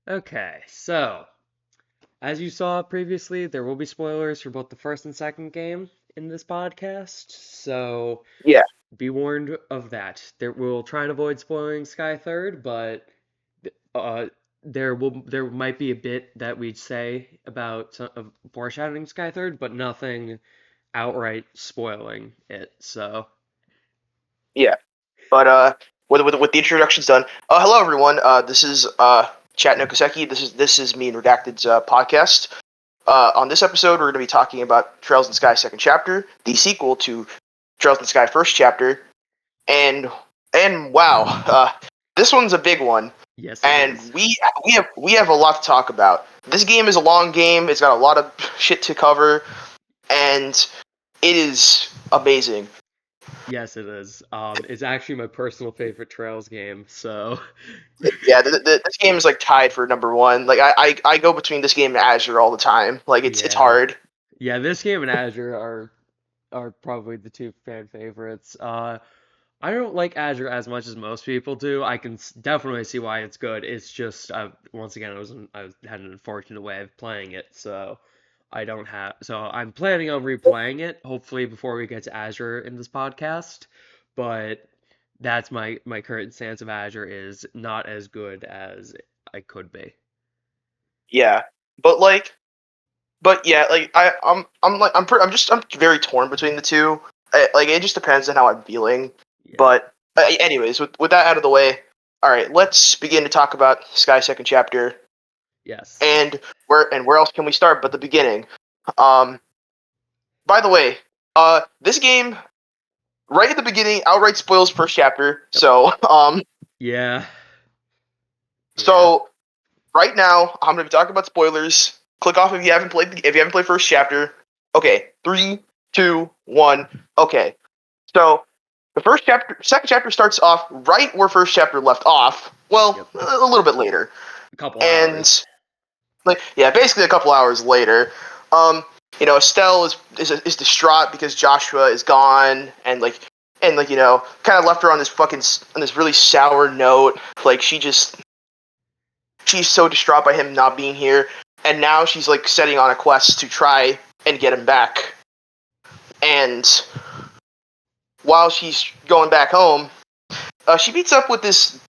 Okay, so as you saw previously, there will be spoilers for both the first and second game in this podcast. So Yeah, be warned of that. We'll try and avoid spoiling Sky Third, but uh, there might be a bit that we'd say about of foreshadowing Sky Third, but nothing outright spoiling it. So yeah. But with the introductions done, hello everyone. This is Chat no Kiseki. This is me and Redacted's podcast. On this episode, we're going to be talking about Trails in the Sky Second Chapter, the sequel to Trails in the Sky First Chapter, and and wow, this one's a big one, yes, it is. and we have a lot to talk about. This game is a long game. It's got a lot of shit to cover, and it is amazing. Yes, it is. It's actually my personal favorite Trails game. So Yeah, this game is like tied for number one. Like I go between this game and Azure all the time. Like it's yeah. hard. Yeah, this game and Azure are probably the two fan favorites. I don't like Azure as much as most people do. I can definitely see why it's good. It's just once again had an unfortunate way of playing it, so I'm planning on replaying it hopefully before we get to Azure in this podcast. But that's my current stance of Azure is not as good as I could be. Yeah, but like but yeah, like I'm very torn between the two. Like it just depends on how I'm feeling. Yeah. But anyways, with that out of the way, all right, let's begin to talk about Sky Second Chapter Yes. and where else can we start but the beginning? Um, by the way, this game right at the beginning outright spoils first chapter. Yep. Yeah. Yeah. So right now I'm going to be talking about spoilers. Click off if you haven't played first chapter. Okay, 3, 2, 1. Okay, so the first chapter, second chapter starts off right where first chapter left off. Well, Yep. a little bit later, A couple hours. and like yeah, basically a couple hours later. Um, Estelle is distraught because Joshua is gone, and kind of left her on this really sour note. Like she's so distraught by him not being here, and now she's like setting on a quest to try and get him back. And while she's going back home, she meets up with this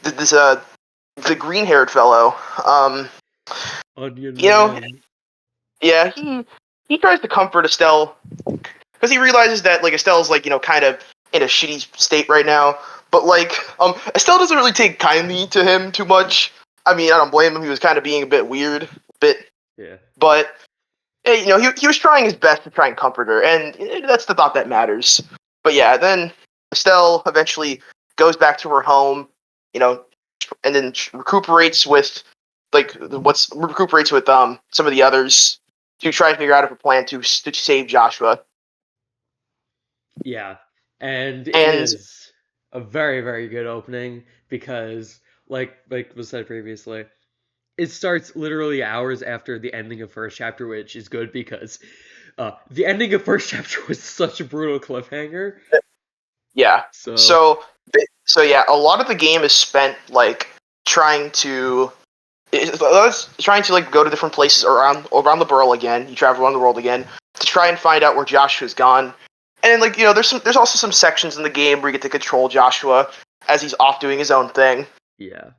the green haired fellow. Um, Onion you know, Man. yeah, he tries to comfort Estelle because he realizes that like Estelle's like kind of in a shitty state right now. But like Estelle doesn't really take kindly to him too much. I mean, I don't blame him. He was kind of being a bit weird, Yeah. but he was trying his best to try and comfort her, and that's the thought that matters. But yeah, then Estelle eventually goes back to her home, you know, and then recuperates with some of the others to try and figure out a plan to save Joshua. Yeah. And it And is a very, very good opening because like was said previously, it starts literally hours after the ending of first chapter, which is good because the ending of first chapter was such a brutal cliffhanger. yeah, So so so yeah, a lot of the game is spent like trying to trying to like go to different places around the world again. You travel around the world again to try and find out where Joshua's gone. And then like there's also some sections in the game where you get to control Joshua as he's off doing his own thing. yeah.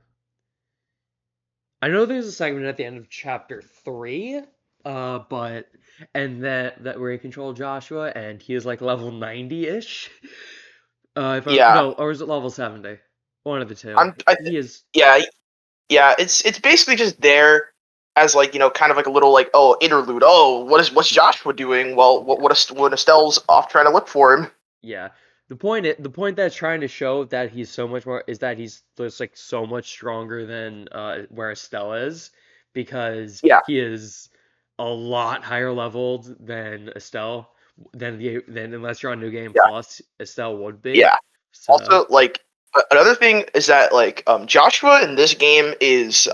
I know there's a segment at the end of chapter three, but and that where you control Joshua and he is like level 90-ish. If I Yeah, no, or is it level 70? One of the two. I'm I He is yeah yeah it's basically just there as like kind of like a little like interlude. Oh, what's Joshua doing? Well, what Estelle's off trying to look for him. yeah. The point that's trying to show that he's so much more is that he's just like so much stronger than where Estelle is because Yeah, he is a lot higher leveled than Estelle than unless you're on New Game yeah, Plus, Estelle would be. yeah. So Also, like another thing is that like Joshua in this game is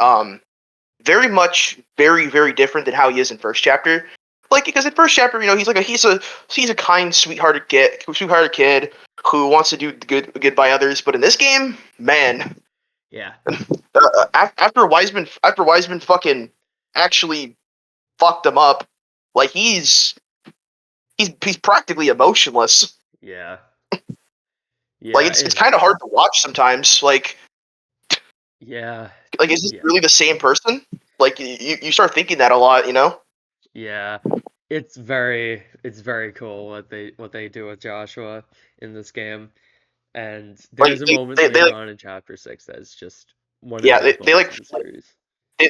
very much very different than how he is in first chapter. Like because in first chapter, he's a kind, sweethearted kid who wants to do good by others. But in this game, man, Yeah. After Wiseman fucking actually fucked him up, like he's practically emotionless. Yeah. Like Yeah. it's kind of hard to watch sometimes. Yeah. Like is this Yeah. really the same person? Like you start thinking that a lot, you know? Yeah. It's very cool what they do with Joshua in this game. And Like there's a moment they later like on in chapter 6 that's just one of the yeah best they moments like in the series.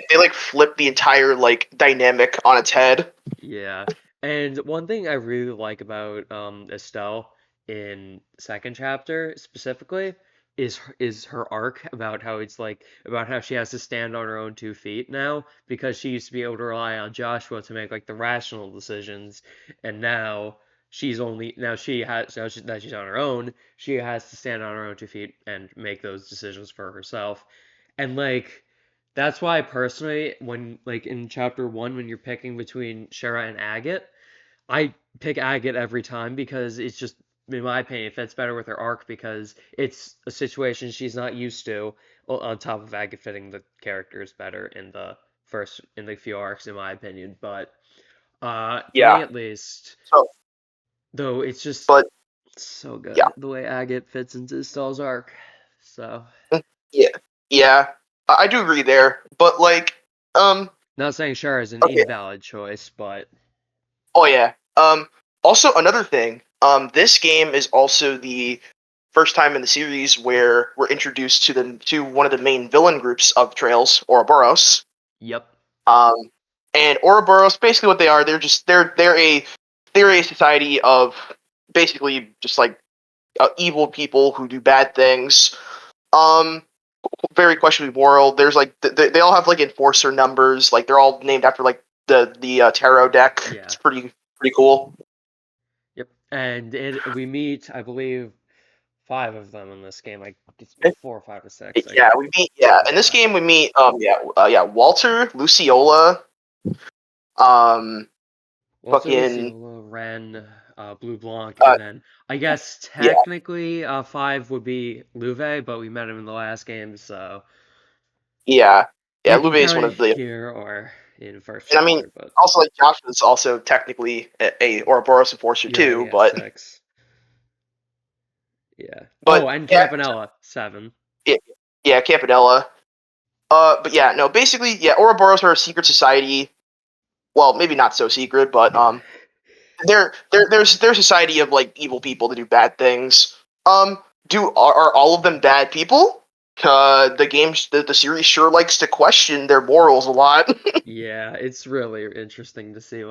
they like flip the entire like dynamic on its head. Yeah. And one thing I really like about Estelle in second chapter specifically is her arc about how it's like about how she has to stand on her own 2 feet now because she used to be able to rely on Joshua to make like the rational decisions, and now that she's on her own, she has to stand on her own 2 feet and make those decisions for herself. And like that's why personally, when like in chapter 1, when you're picking between Shara and Agate, I pick Agate every time because it's just, in my opinion, it fits better with her arc because it's a situation she's not used to. On top of Agate fitting the characters better in the few arcs, in my opinion. But for me Yeah. at least, So, though, it's just but so yeah, good the way Agate fits into Estelle's arc. So, yeah, yeah. I do agree there, but like, um, not saying Shara is an okay. invalid choice, but Oh yeah. Also another thing. This game is also the first time in the series where we're introduced to one of the main villain groups of Trails, Ouroboros. yep. Um, and Ouroboros, basically what they are, they're a society of basically just like evil people who do bad things. Um, Very questionably moral. There's like they all have like enforcer numbers. Like they're all named after like the tarot deck. It's Yeah. pretty cool. Yep. And we meet, I believe, 5 of them in this game. Like it's 4 or 5 or 6. I Yeah, we meet. Yeah, think in this 5. game we meet. Walter, Luciola, um, Walter fucking Luciola, Ren, Blue Blanc, uh, and then I guess yeah, technically 5 would be Louve, but we met him in the last game, so yeah, yeah. you can Lube is count one it of the, here or in first and I mean, chapter, but also like Josh was also technically a Ouroboros enforcer you're right, too, yeah, but 6. Yeah. Oh, but and yeah, Campanella, 7. yeah, yeah, Campanella. But yeah, no, basically, yeah, Ouroboros are a secret society. Well, maybe not so secret, but Yeah. they're a society of like evil people that do bad things. Are all of them bad people? The series sure likes to question their morals a lot. Yeah, it's really interesting to see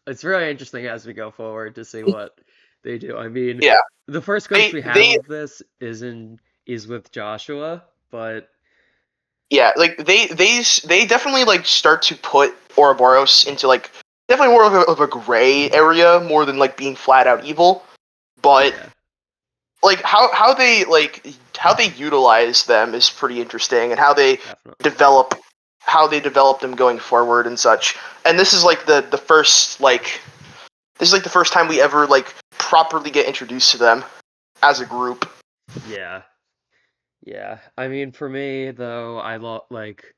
it's really interesting as we go forward to see what they do. I mean, Yeah, the first glimpse they we have they of this is with Joshua, but yeah, like they definitely like start to put Ouroboros into like definitely more of a gray area more than like being flat out evil. But yeah, like how they utilize them is pretty interesting, and definitely. develop how they develop them going forward and such. And this is like the first like this is like the first time we ever like properly get introduced to them as a group. Yeah. Yeah. I mean, for me though, like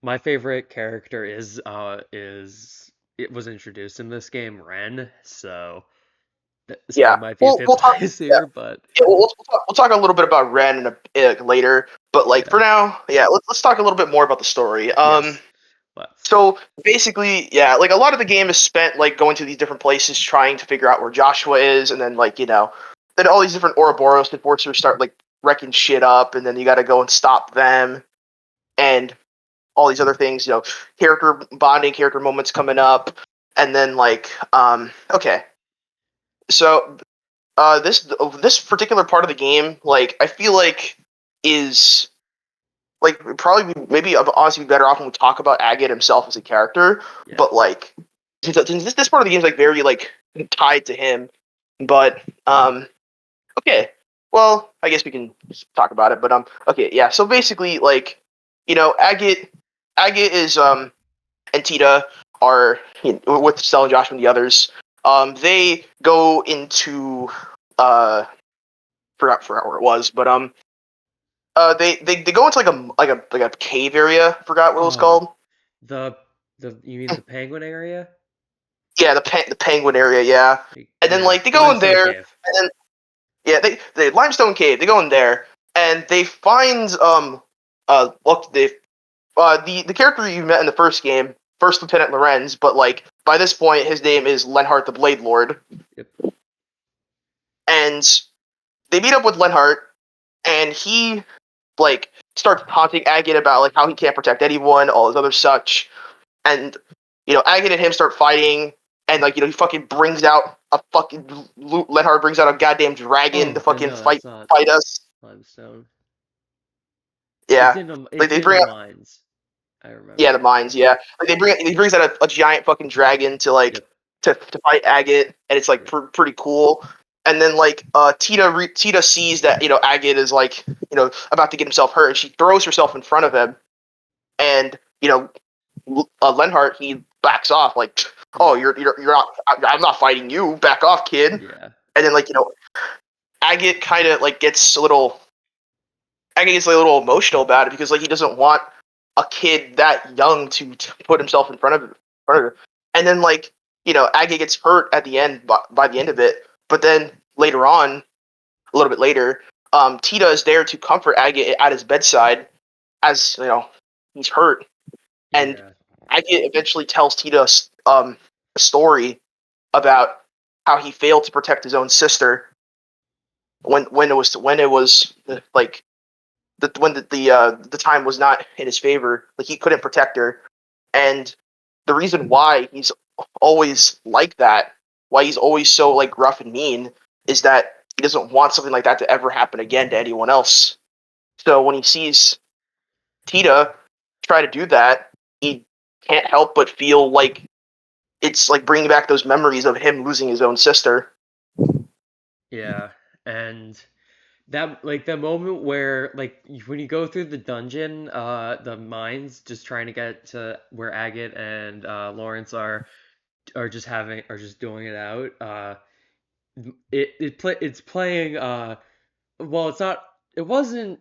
my favorite character is it was introduced in this game, Ren, so Yeah, that might be a bit we'll talk. biased Yeah, here, but yeah we'll talk a little bit about Ren later. But like for yeah. now, yeah, let's talk a little bit more about the story. Yes. Let's. So basically, yeah, like a lot of the game is spent like going to these different places trying to figure out where Joshua is, and then like then all these different Ouroboros enforcers start like wrecking shit up, and then you got to go and stop them, and all these other things, character bonding, character moments coming up, and then like okay, so this particular part of the game, like I feel like is like probably maybe honestly be better off when we talk about Agate himself as a character. Yeah. But like since this part of the game is like very like tied to him. But okay, well I guess we can talk about it. But okay, yeah. So basically, like Agate is and Tita are with Stella and Josh and the others. They go into uh forgot where it was, but They go into like a cave area. Forgot what it was Oh, called. the you mean the penguin area? Yeah, the penguin area. Yeah, Like, and then yeah, like they go in limestone there, and cave. then yeah, they limestone cave. They go in there, and they find well they the character you met in the first game, First Lieutenant Lorenz, but like by this point his name is Lenhart the Blade Lord, Yep. and they meet up with Lenhart, and he like starts taunting Agate about like how he can't protect anyone, all this other such, and Agate and him start fighting, and like he fucking brings out a fucking Lenhart brings out a goddamn dragon to Oh, then fucking no, that's not fight us. limestone. Yeah, like It's they in bring the out mines. I yeah the remember. mines. Yeah, like he brings out a giant fucking dragon to like Yep. to fight Agate, and it's like Yep. pretty cool. And then like Tita sees that Agate is like about to get himself hurt, and she throws herself in front of him, and Lenhart he backs off like, Yep. oh you're not, I'm not fighting you, back off kid. Yeah. And then like Agate kind of like gets a little Agate gets like, a little emotional about it because like he doesn't want a kid that young to put himself in front of her. And then like Agate gets hurt at the end by the end of it, but then later on, a little bit later, Tita is there to comfort Agate at his bedside as he's hurt, and Yeah. Agate eventually tells Tita a story about how he failed to protect his own sister when it was like when the time was not in his favor. Like he couldn't protect her, and the reason why he's always like that, why he's always so like rough and mean, is that he doesn't want something like that to ever happen again to anyone else. So when he sees Tita try to do that, he can't help but feel like it's like bringing back those memories of him losing his own sister. Yeah. And that like the moment where like when you go through the dungeon, the mines, just trying to get to where Agate and Lawrence are just doing it out. It's playing well, it's not. It wasn't.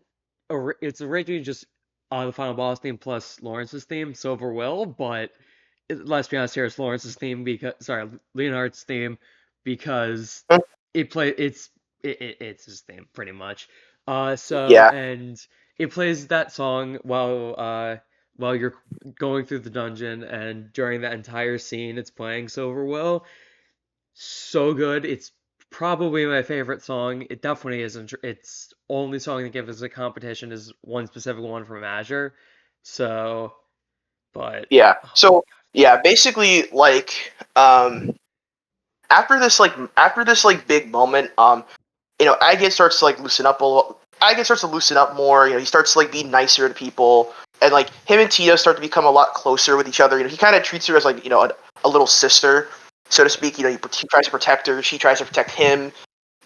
It's originally just the final boss theme plus Lawrence's theme, Silver Will. But let's be honest here, it's Lawrence's theme because sorry, Leonard's theme because it play. It's his theme pretty much. So Yeah, and it plays that song while you're going through the dungeon, and during that entire scene, it's playing Silver Will. So good. It's probably my favorite song. It definitely isn't. It's only song that gives us a competition is one specific one from Azure. So, but yeah. oh my So yeah, basically like after this like big moment, Agate starts to like loosen up a little. Agate starts to loosen up more. He starts to like be nicer to people, and like him and Tia start to become a lot closer with each other. He kind of treats her as like a little sister, so to God. speak. He tries to protect her. She tries to protect him,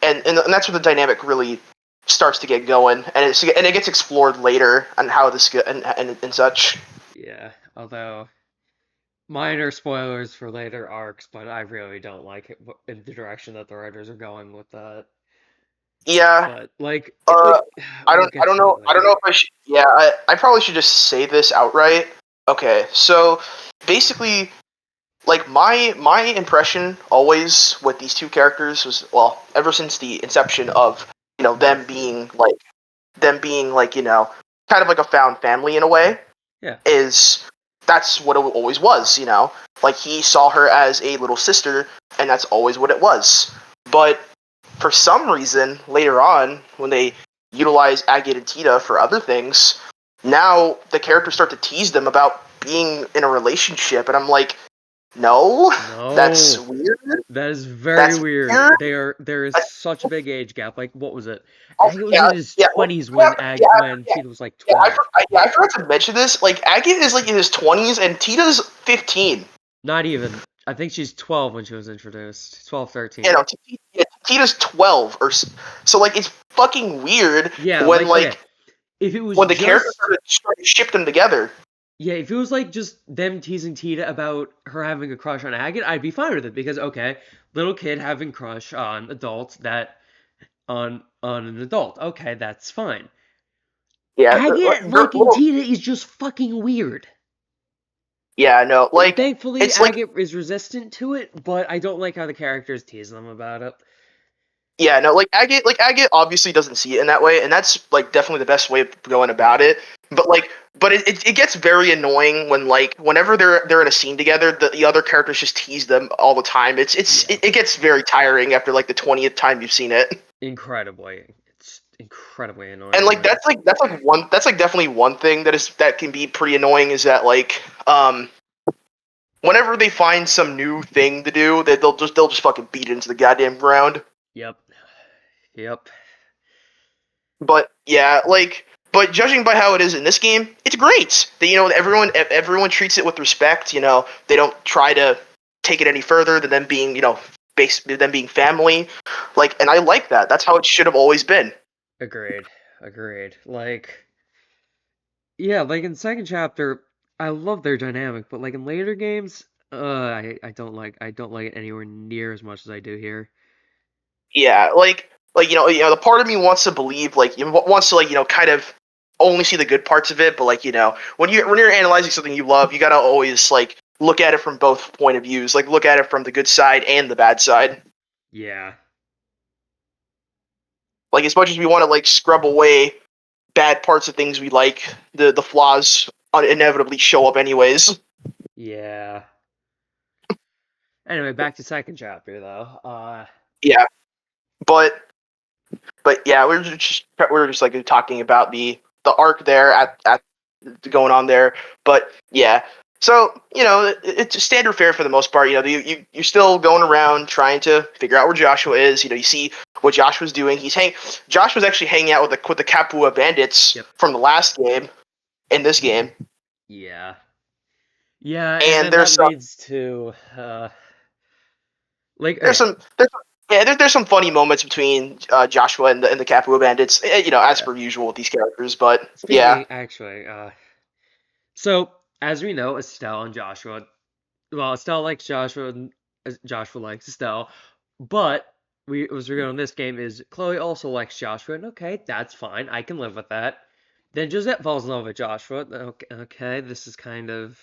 and that's where the dynamic really starts to get going, and it gets explored later on how this and such. Yeah. Although minor spoilers for later arcs, but I really don't like it in the direction that the writers are going with that. Yeah, But like Uh, we'll get don't to it know. I don't later. know if I should. Yeah, I probably should just say this outright. Okay, so basically, like my impression always with these two characters was, well, ever since the inception of Mhm. them being like kind of like a found family in a way, Yeah. is that's what it always was. Like he saw her as a little sister, and that's always what it was. But for some reason, later on, when they utilize Agate and Tita for other things, now the characters start to tease them about being in a relationship, and I'm like, no, that's No. weird. That is very That's weird. weird. There is That's, such a big age gap. Like what was it? oh, Agate was yeah, in his yeah, well, 20s when yeah, yeah, Tito was like yeah. 12. I forgot to mention this. Like Agate is like in his 20s, and Tita's 15. Not even. I think she's 12 when she was introduced. 12, You 13. know, Tita's 12, so like it's fucking weird Yeah, when like okay. like If it was when the characters just started to ship them together. yeah, if it was like just them teasing Tita about her having a crush on Agate, I'd be fine with it because okay, little kid having crush on adult that on an adult. Okay, that's fine. Yeah, Agate liking well, Tina is just fucking weird. yeah, no, like Thankfully, it's like Agate is resistant to it, but I don't like how the characters tease them about it. yeah, no, like Agate obviously doesn't see it in that way, and that's like definitely the best way of going about Yeah, it. But like, but it gets very annoying when like whenever they're in a scene together, the other characters just tease them all the time. yeah, It gets very tiring after like the 20th time you've seen it. incredibly. It's incredibly And annoying to like me. that's like definitely one thing that can be pretty annoying is that like whenever they find some new thing to do, that they'll just fucking beat it into the goddamn ground. Yep, yep, But yeah, like, but judging by how it is in this game, it's great. That everyone treats it with respect. You know, they don't try to take it any further than them being them being family. Like, and I like that. That's how it should have always been. agreed, agreed. Like, yeah, like in second chapter, I love their dynamic, but like in later games, I don't like it anywhere near as much as I do here. Yeah, like the part of me wants to believe wants to kind of only see the good parts of it, but when you're analyzing something you love, you gotta always like look at it from both point of views, like look at it from the good side and the bad side. Yeah, Like as much as we want to like scrub away bad parts of things we like, the flaws inevitably show up anyways. yeah. Anyway, back to second chapter though. Yeah, but yeah, we are just like talking about the arc there at going on there. But yeah, so it's standard fare for the most part. You're still going around trying to figure out where Joshua is. You see what Joshua's doing. Josh was actually hanging out with the Kapua bandits Yep. from the last game in this game, Yeah. Yeah, and and then that leads to like there's okay. some there's yeah, there's some funny moments between Joshua and the Kapua bandits. As Yeah. per usual with these characters. But yeah, Speaking actually, so as we know, Estelle and Joshua, well, Estelle likes Joshua and Joshua likes Estelle, but we as we go in this game is Chloe also likes Joshua, and okay, that's fine. I can live with that. Then Josette falls in love with Joshua. Okay, okay, this is kind of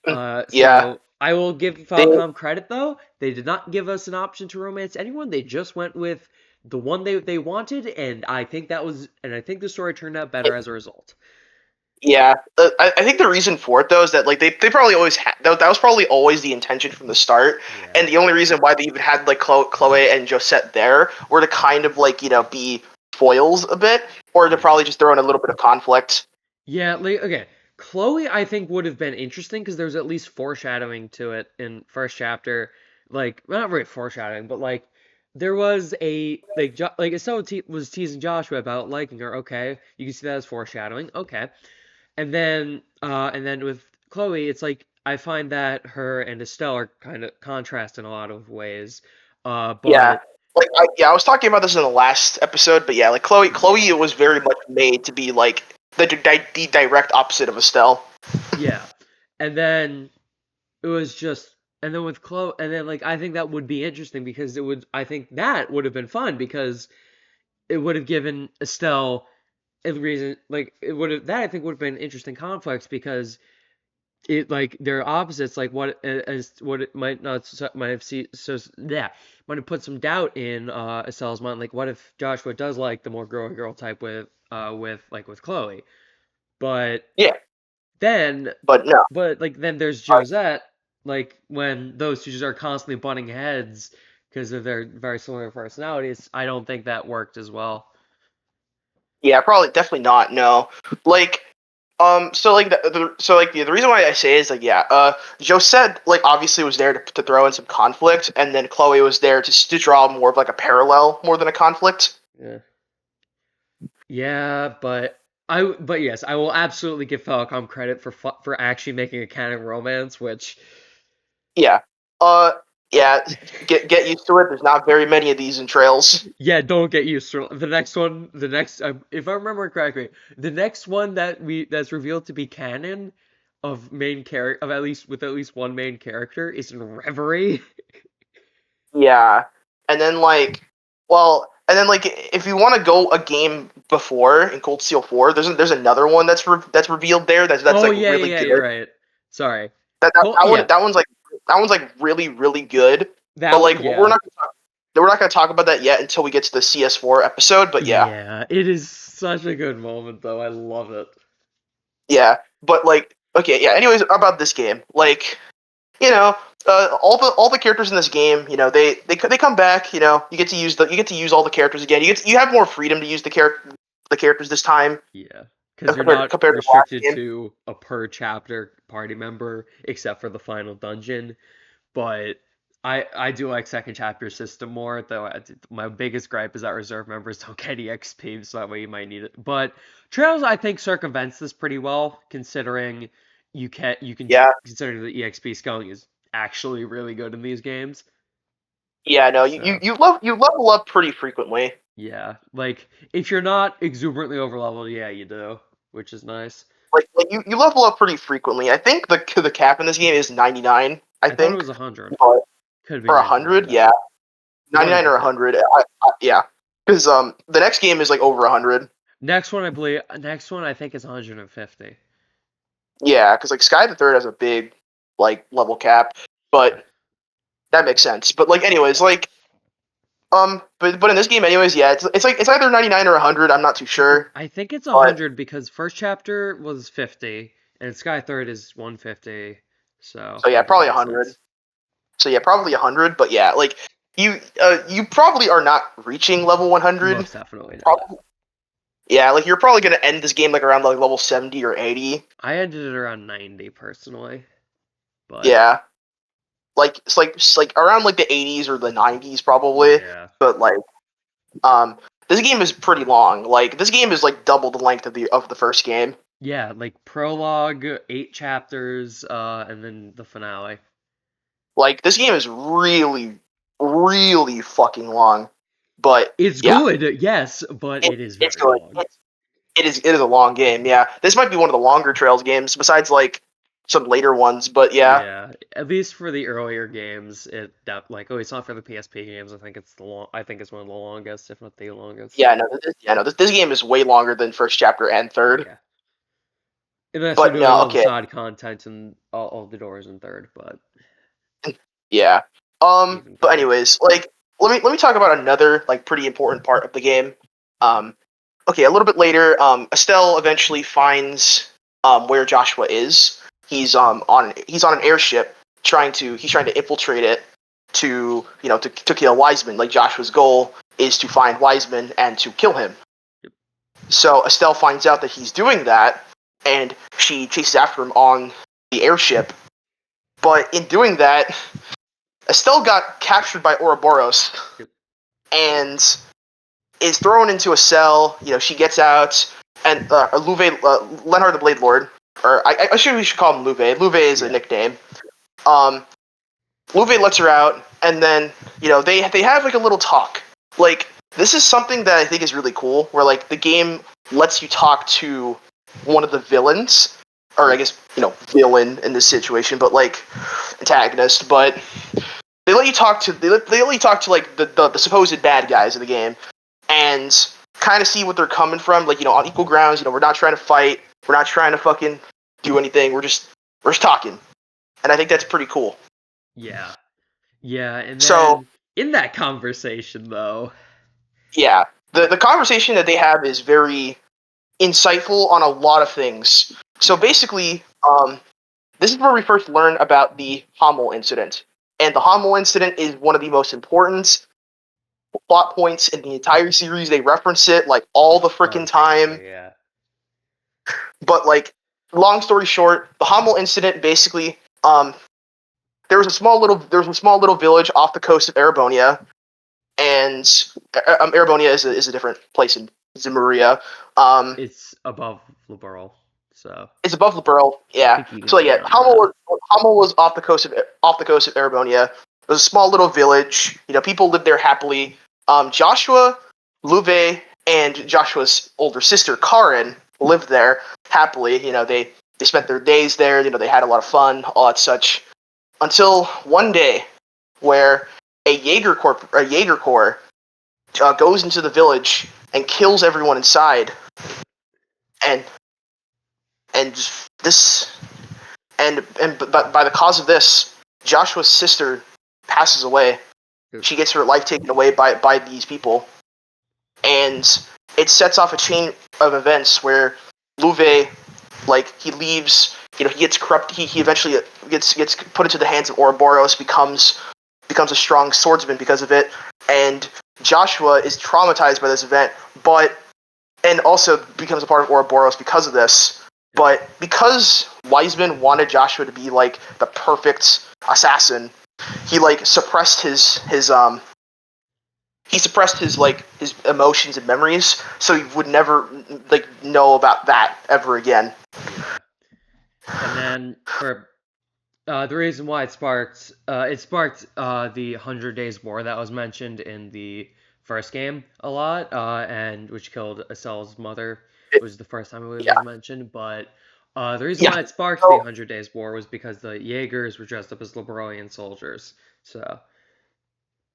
yeah, so I will give they Falcom credit though. They did not give us an option to romance anyone. They just went with the one they wanted, and I think the story turned out better as a result. Yeah, I think the reason for it though is that like they probably always had that was probably always the intention from the start, Yeah. and the only reason why they even had like Chloe and Josette there were to kind of like be foils a bit, or to Yeah. probably just throw in a little bit of conflict. Yeah, like okay. Chloe I think would have been interesting because there's at least foreshadowing to it in first chapter. Like well, not really foreshadowing, but like there was a like Estelle was teasing Joshua about liking her. Okay, you can see that as foreshadowing. Okay. And then with Chloe, it's like I find that her and Estelle are kind of contrast in a lot of ways. Yeah, But I was talking about this in the last episode, but yeah, like Chloe was very much made to be like the direct opposite of Estelle. yeah. And then it was just and then with Chloe and then like I think that would be interesting because it would I think that would have been fun because it would have given Estelle a reason like it would have that I think would have been interesting conflicts because it like they're opposites like what as what it might not might have see so yeah might have put some doubt in Estelle's mind like what if Joshua does like the more girl type with Chloe but Yeah, then but no. but then there's Uh, Josette like when those two just are constantly butting heads because of their very similar personalities I don't think that worked as well. Yeah, probably definitely not. No, like, so like the reason why I say is like yeah, Josette like obviously was there to throw in some conflict, and then Chloe was there to draw more of like a parallel more than a conflict. Yeah. Yeah, but yes, I will absolutely give Falcom credit for actually making a canon romance, which Yeah, uh, yeah, get used to it. There's not very many of these in Trails. yeah, don't get used to the next one. The next, if I remember correctly, the next one that's revealed to be canon of main character of at least one main character is in Reverie. Yeah, and then like, well, And then like if you want to go a game before in Cold Steel 4, there's another one that's revealed there that's Oh like yeah, really yeah, you're good. right. Sorry. That, that, Cool. that one Yeah, that one's like really really good. But like yeah, we're not gonna talk about that yet until we get to the CS4 episode. But yeah, yeah. It is such a good moment though. I love it. yeah. But like okay, yeah. Anyways, about this game, like you know, all the characters in this game, they come back. You get to use all the characters again. You have more freedom to use the characters this time Yeah, because you're compared not compared to the last restricted game. to a per chapter party member except for the final dungeon. But I do like second chapter system more, though my biggest gripe is that reserve members don't get EXP, so that way you might need it. But Trails, I think, circumvents this pretty well, considering you can Yeah, consider the EXP scaling is actually really good in these games. yeah. No, So you level up pretty frequently. yeah, like if you're not exuberantly overleveled, yeah, you do, which is nice. You level up pretty frequently. I think the cap in this game is 99. I I thought it think, was 100. but Could be or 99 100, though. yeah, One of 99 the or two. 100. Yeah, because the next game is like over 100. Next one I think is 150. Yeah, because like Sky the Third has a big like level cap, Yeah. but that makes sense. But like anyways, like but in this game anyways, yeah, it's like it's either 99 or 100. I'm not too sure, I think it's but 100 because first chapter was 50 and Sky Third is 150. So so yeah, that would probably make 100. sense. So yeah, probably 100. But yeah, like you probably are not reaching level 100. Most definitely not. Probably, yeah, like you're probably gonna end this game like around like level 70 or 80. I ended it around 90 personally, but Yeah, like it's like around like the 80s or the 90s probably. yeah. But like um, this game is pretty long. Like this game is like double the length of the first game. Yeah, like prologue, 8 chapters, and then the finale. Like this game is really, really fucking long. But It's yeah, good, yes, but it is it's very good. long. It is a long game. Yeah, this might be one of the longer Trails games besides like some later ones. But yeah, Yeah, at least for the earlier games, like it's not for the PSP games. I think it's I think it's one of the longest, if not the longest. this game is way longer than first chapter and third. Yeah, unless you're But doing no, all the okay, side content and all the doors in third, but yeah. even But third. anyways, like let me talk about another like pretty important part of the game. Um, okay, a little bit later, Estelle eventually finds where Joshua is. He's on an airship he's trying to infiltrate it to kill Wiseman. Like Joshua's goal is to find Wiseman and to kill him. Yep. So Estelle finds out that he's doing that, and she chases after him on the airship. But in doing that, Estelle got captured by Ouroboros Yep. and is thrown into a cell. She gets out, and Lenhard the Blade Lord, or I should we should call him Luve. Luve is a Yeah. nickname. Um, Luve lets her out, and then they have like a little talk. Like this is something that I think is really cool, where like the game lets you talk to one of the villains, or I Yep. guess villain in this situation, but like antagonist. But they let you talk to like the supposed bad guys in the game, and kind of see what they're coming from. Like on equal grounds. We're not trying to fight. We're not trying to fucking do anything. We're just talking, and I think that's pretty cool. Yeah. Yeah, and So then in that conversation though, yeah, the conversation that they have is very insightful on a lot of things. So yeah. basically, this is where we first learn about the Hommel incident, and the Hommel incident is one of the most important plot points in the entire series. They reference it like all the freaking time. Constantly, yeah. But like, long story short, the Hommel incident basically, there was a small little village off the coast of Erebonia, and Erebonia is a different place in Maria. It's above Liberal, so It's above Liberl, I yeah. think you can So get yeah, around that. Hummel was off the coast of Erebonia. It was a small little village. People lived there happily. Joshua, Luve, and Joshua's older sister Karen lived there happily. They spent their days there. They had a lot of fun, all that such. Until one day, where a Jaeger Corps goes into the village and kills everyone inside, and and this but by the cause of this, Joshua's sister passes away. She gets her life taken away by these people, and it sets off a chain of events where Louve, like, he leaves. He gets corrupt. He eventually gets put into the hands of Ouroboros, becomes a strong swordsman because of it, and Joshua is traumatized by this event, and also becomes a part of Ouroboros because of this. But because Wiseman wanted Joshua to be like the perfect assassin, he like suppressed his emotions and memories, so he would never like know about that ever again. Yeah. And then for the reason why it sparked the 100 Days War that was mentioned in the first game a lot, and which killed Estelle's mother. It was the first time it Yeah, was mentioned, but the reason yeah. why it sparked the So 100 Days War was because the Jaegers were dressed up as Liberalian soldiers. So,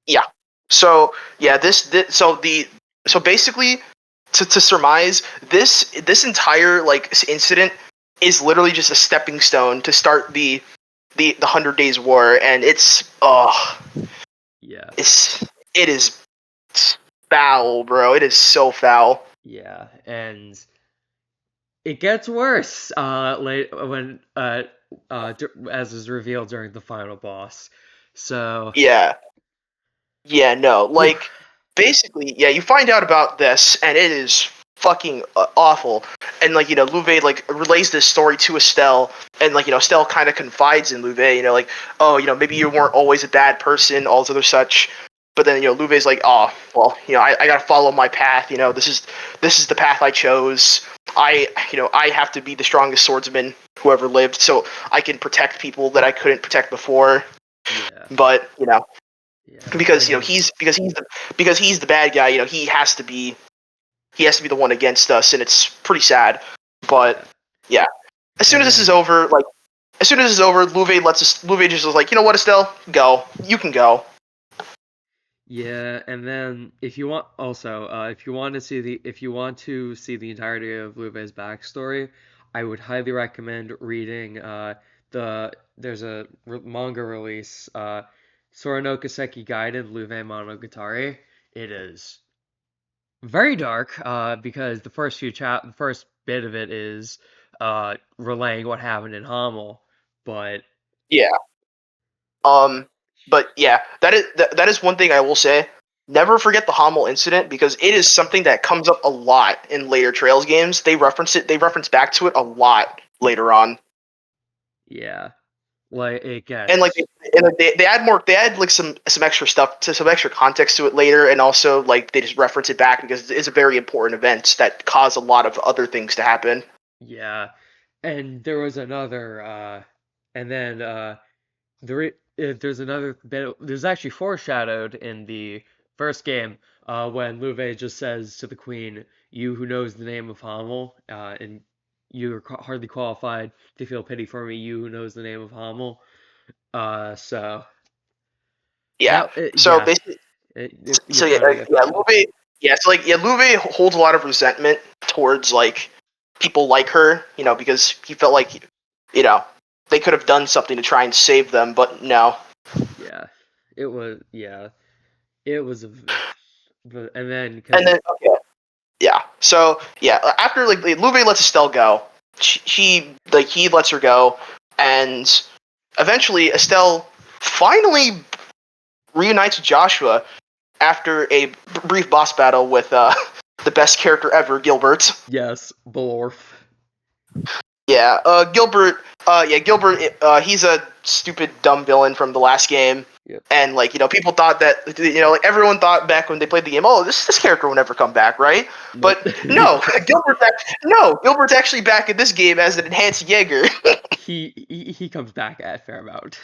yeah, so yeah, so basically, to surmise, this entire like incident is literally just a stepping stone to start the 100 Days War, and yeah, it's it is foul, bro. It is so foul. yeah, and it gets worse late when as is revealed during the final boss. So, Yeah, yeah, no, whew, like basically, yeah, you find out about this, and it is fucking awful. And like Louve like relays this story to Estelle, and like Estelle kind of confides in Louve, like, oh, maybe you weren't always a bad person, all this other such. But then Louve's like, oh, well, I gotta follow my path. This is the path I chose. I have to be the strongest swordsman who ever lived, so I can protect people that I couldn't protect before. yeah, But yeah, because and he's the bad guy. He has to be the one against us, and it's pretty sad. But yeah, yeah, as soon and as this is then over, Louve just is like, you know what, Estelle, go. You can go. yeah, and then if you want also if you want to see the entirety of Luve's backstory, I would highly recommend reading there's a manga release Sora no Kiseki Guided Luve Monogatari. It is very dark because the first bit of it is relaying what happened in Hamel, but Yeah. But yeah, that is one thing I will say. Never forget the Hamel incident, because it is yeah, something that comes up a lot in later Trails games. They reference it. They reference back to it a lot later on. yeah, like it And like gets they add more, they add like some extra stuff, to some extra context to it later, and also like they just reference it back because it's a very important event that caused a lot of other things to happen. yeah, and there was another and then there's another bit. There's actually foreshadowed in the first game when Luve just says to the queen, "You who knows the name of Hamel, and you're hardly qualified to feel pity for me. You who knows the name of Hamel." So Yeah. that So yeah, basically, you so yeah, finally get yeah, that. Luve, yeah, so like yeah, Luve holds a lot of resentment towards like people like her, because he felt like, you know, they could have done something to try and save them, but no. Yeah, yeah, it was a, but and then And because then okay, yeah. So yeah, after like Luve lets Estelle go, she like he lets her go, and eventually Estelle finally reunites with Joshua after a brief boss battle with the best character ever, Gilbert. yes, Blorf. Yeah, Gilbert. Yeah, Gilbert. He's a stupid, dumb villain from the last game, Yep. and like people thought that like everyone thought back when they played the game, oh, this character will never come back, right? Nope. But no, Gilbert's actually back in this game as an enhanced Jaeger. He comes back at Fairmount,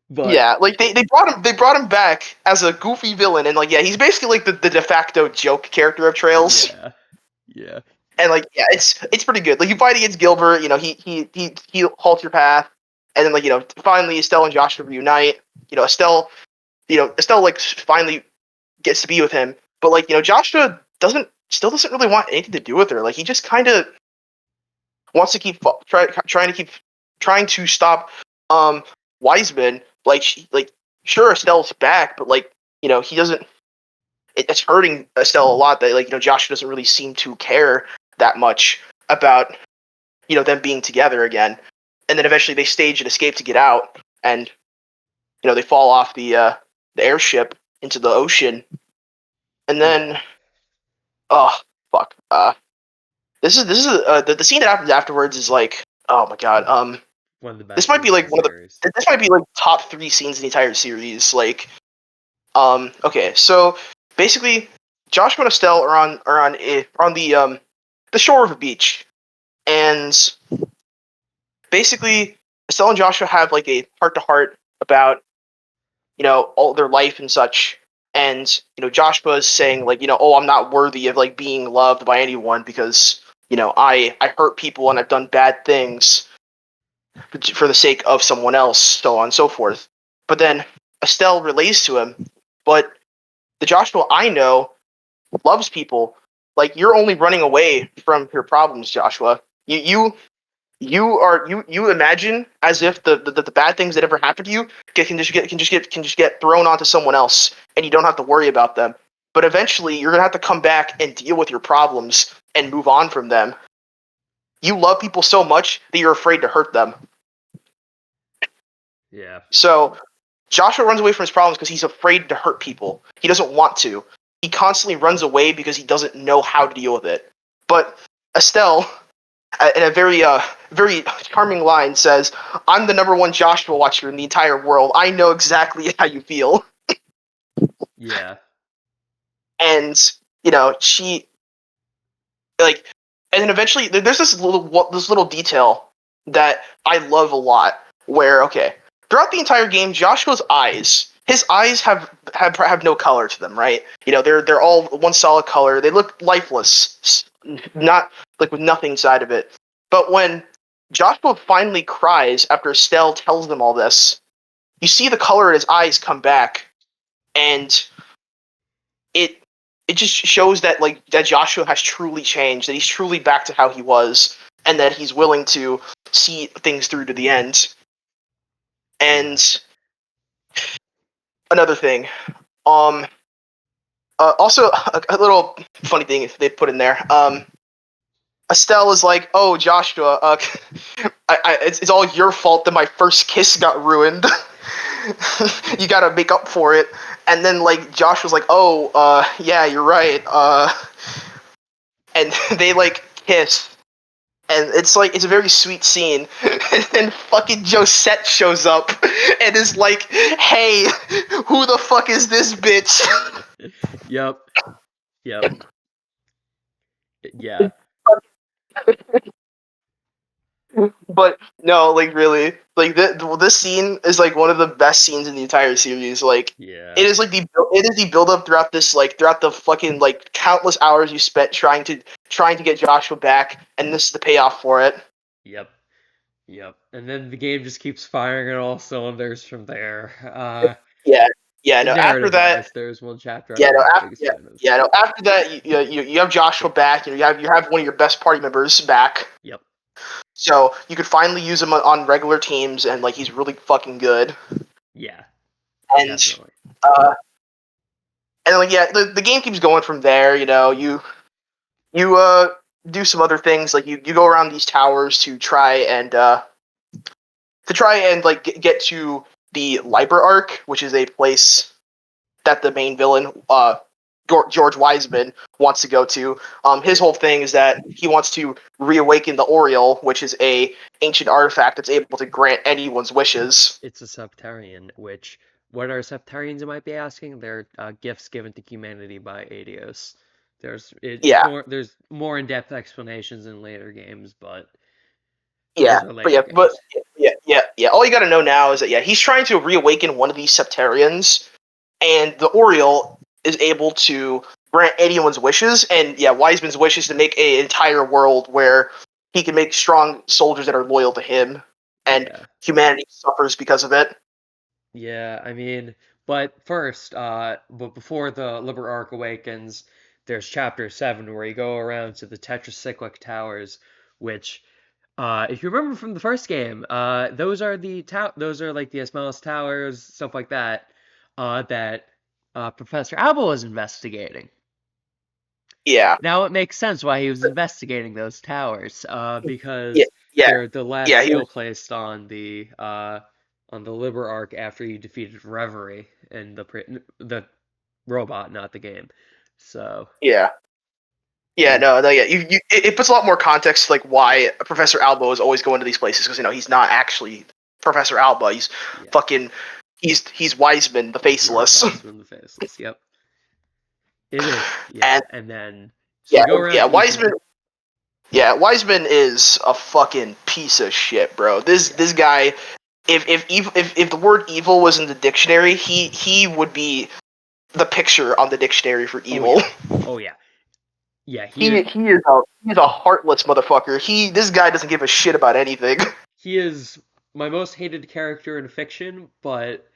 but Yeah, like they brought him back as a goofy villain, and like yeah, he's basically like the de facto joke character of Trails. yeah, yeah, And like yeah, it's pretty good. Like you fight against Gilbert, he halts your path, and then like finally Estelle and Joshua reunite. Estelle like finally gets to be with him. But like Joshua doesn't really want anything to do with her. Like he just kind of wants to keep trying to stop Wiseman. Like sure Estelle's back, but like he doesn't. It's hurting Estelle a lot that like Joshua doesn't really seem to care that much about them being together again. And then eventually they stage an escape to get out, and they fall off the airship into the ocean, and Yeah. then oh fuck, this is the scene that happens afterwards is like, oh my god, One of the this best might be scenes in like the one of series. this might be like top three scenes in the entire series. Like, okay, so basically, Joshua and Estelle are on the shore of a beach, and basically Estelle and Joshua have like a heart to heart about all their life and such. And Joshua is saying like oh, I'm not worthy of like being loved by anyone because I hurt people and I've done bad things for the sake of someone else, so on and so forth. But then Estelle relays to him, but the Joshua I know loves people. Like you're only running away from your problems, Joshua. You imagine as if the bad things that ever happened to you can just get thrown onto someone else, and you don't have to worry about them. But eventually, you're gonna have to come back and deal with your problems and move on from them. You love people so much that you're afraid to hurt them. Yeah. So Joshua runs away from his problems because he's afraid to hurt people. He doesn't want to. He constantly runs away because he doesn't know how to deal with it. But Estelle, in a very charming line, says, "I'm the number one Joshua watcher in the entire world. I know exactly how you feel." Yeah. And she like, and then eventually there's this little detail that I love a lot. Where okay, throughout the entire game, Joshua's eyes. His eyes have no color to them, right? They're all one solid color. They look lifeless, not like with nothing inside of it. But when Joshua finally cries after Estelle tells them all this, you see the color in his eyes come back, and it it just shows that like that Joshua has truly changed, that he's truly back to how he was, and that he's willing to see things through to the end. Yeah. And another thing, um, also a little funny thing they put in there. Estelle is like, "Oh, Joshua, it's all your fault that my first kiss got ruined. You gotta make up for it." And then like Josh was like, "Oh, yeah, you're right." And they like kiss, and it's like it's a very sweet scene. And then fucking Josette shows up and is like, "Hey, who the fuck is this bitch?" Yep. Yep. Yeah. But no, like really, like this scene is like one of the best scenes in the entire series. Like Yeah. it is like the build up throughout this like throughout the fucking like countless hours you spent trying to get Joshua back, and this is the payoff for it. Yep. Yep. And then the game just keeps firing on all cylinders from there. Yeah, yeah. No, after Narrative that, wise, there's one chapter I'm yeah, no, not the after, biggest yeah, fan of. yeah, no, after that, you have Joshua back. You have one of your best party members back, Yep. so you could finally use him on regular teams, and like he's really fucking good. Yeah. And Definitely. uh, and like yeah, the game keeps going from there. You do some other things like you go around these towers to try and like get to the Liber Arc, which is a place that the main villain George Wiseman wants to go to. His whole thing is that he wants to reawaken the Oriole, which is a ancient artifact that's able to grant anyone's wishes. It's a Septarian, which, what are Septarians, you might be asking? They're gifts given to humanity by Adios. Yeah, There's more in-depth explanations in later games, but yeah, those are but later yeah, but games. yeah. All you got to know now is that yeah, he's trying to reawaken one of these Septarians, and the Oriole is able to grant anyone's wishes. And yeah, Wiseman's wish is to make an entire world where he can make strong soldiers that are loyal to him, and Yeah. humanity suffers because of it. Yeah, I mean, But first, but before the Liber Arc awakens, there's Chapter 7 where you go around to the Tetracyclic Towers, which, if you remember from the first game, those are those are like the Asmelis Towers, stuff like that, that Professor Alba was investigating. Yeah, Now it makes sense why he was investigating those towers, yeah, because yeah, they're the last yeah. He seal was, placed on the Liber Arc after you defeated Reverie in the robot, not the game. So yeah. Yeah, he, no, yeah. It puts a lot more context to like why Professor Alba is always going to these places because he's not actually Professor Alba. He's yeah, fucking he's Wiseman the you're Faceless, Weissman the Faceless. Yep, it is. Yeah, and and then so yeah, you go around yeah. to each of Wiseman, the yeah, Wiseman is a fucking piece of shit, bro. yeah. This guy, if the word evil was in the dictionary, he would be the picture on the dictionary for Oh evil. yeah, oh yeah, yeah. He is a heartless motherfucker. This guy doesn't give a shit about anything. He is my most hated character in fiction, but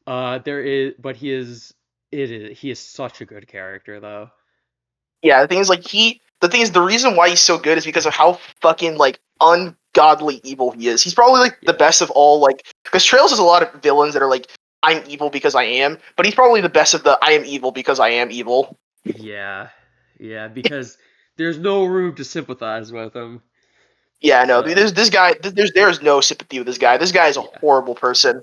he is such a good character though. Yeah, the thing is the reason why he's so good is because of how fucking like ungodly evil he is. He's probably like the Yeah. best of all like because Trails has a lot of villains that are like I'm evil because I am, but he's probably the best of the I am evil because I am evil. Yeah. Yeah, because there's no room to sympathize with him. Yeah, no, So, there's this guy. There's no sympathy with this guy. This guy is a yeah. horrible person.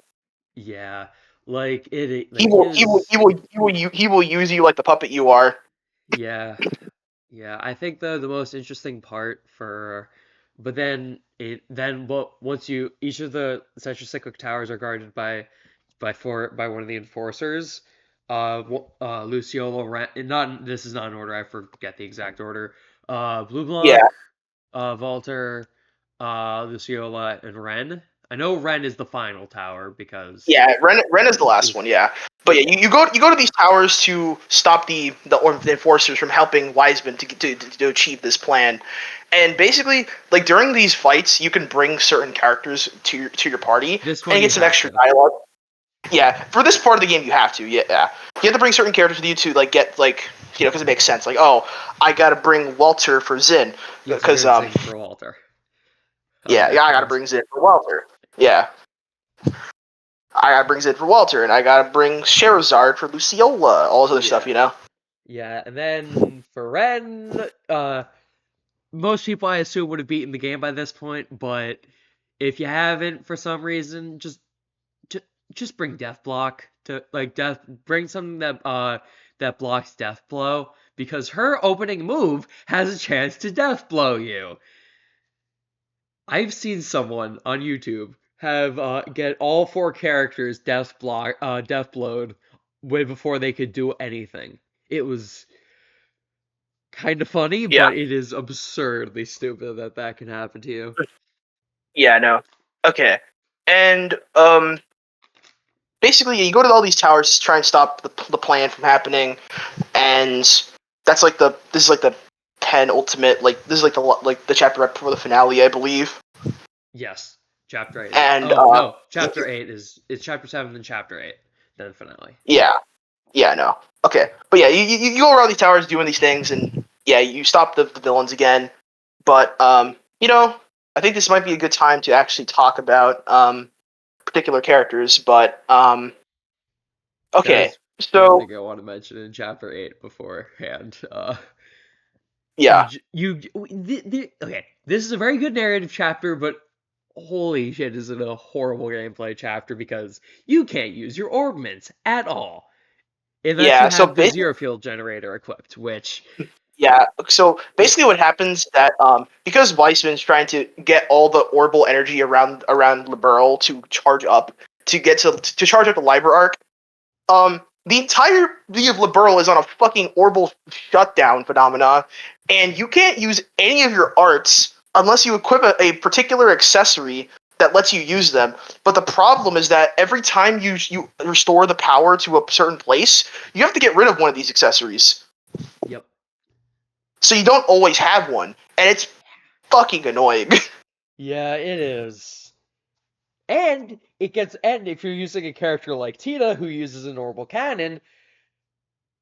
Yeah. Like He like will he will his he will he will use you like the puppet you are. yeah. Yeah, I think the most interesting part for but then well, once you each of the cyclic towers are guarded by one of the enforcers. Luciolo Ren, not this is not in order. I forget the exact order. Blue Yeah, Block, Walter, Luciola, and Ren. I know Ren is the final tower because yeah. Ren is the last oof, one. Yeah, but yeah, you go to these towers to stop the enforcers from helping Wiseman to achieve this plan. And basically, like during these fights, you can bring certain characters to your party this and one get you some have extra to. dialogue. Yeah, for this part of the game, you have to. Yeah, yeah. You have to bring certain characters with you to like get like because it makes sense. Like, oh, I gotta bring Walter for Zin You have to because bring Zing for Walter. yeah, I gotta Backwards. bring Zin for Walter. Yeah, I gotta bring Zin for Walter, and I gotta bring Sherazard for Luciola. All this other stuff, Yeah. you know. Yeah, and then for Ren, most people I assume would have beaten the game by this point, but if you haven't for some reason, ju- just bring Death Block to like death bring something that blocks Death Blow because her opening move has a chance to Death Blow you. I've seen someone on YouTube have get all four characters Death Blowed way before they could do anything. It was kind of funny, Yeah, but it is absurdly stupid that that can happen to you. yeah, no. Okay, and basically, you go to all these towers to try and stop the plan from happening, and that's like this is like the penultimate like this is like the chapter right before the finale, I believe. Yes, chapter 8 is. And Oh, no, chapter 8 is. It's chapter 7, then chapter 8, then finale. yeah, yeah, no, okay, but yeah, you go around these towers doing these things, and yeah, you stop the villains again. But I think this might be a good time to actually talk about particular characters. But That okay, is one so thing I want to mention in chapter 8 beforehand. yeah, Okay, this is a very good narrative chapter, but holy shit, is it a horrible gameplay chapter because you can't use your augments at all. Unless you yeah, so have the basically. zero field generator equipped, which Yeah. So basically, oof, what happens that because Weissman's trying to get all the orbital energy around Liberl to charge up to charge up the Liber Arc, the entirety of Liberl is on a fucking orbital shutdown phenomena, and you can't use any of your arts unless you equip a particular accessory that lets you use them. But the problem is that every time you restore the power to a certain place, you have to get rid of one of these accessories. yep. So you don't always have one, and it's fucking annoying. Yeah, it is. And if you're using a character like Tina who uses a normal cannon,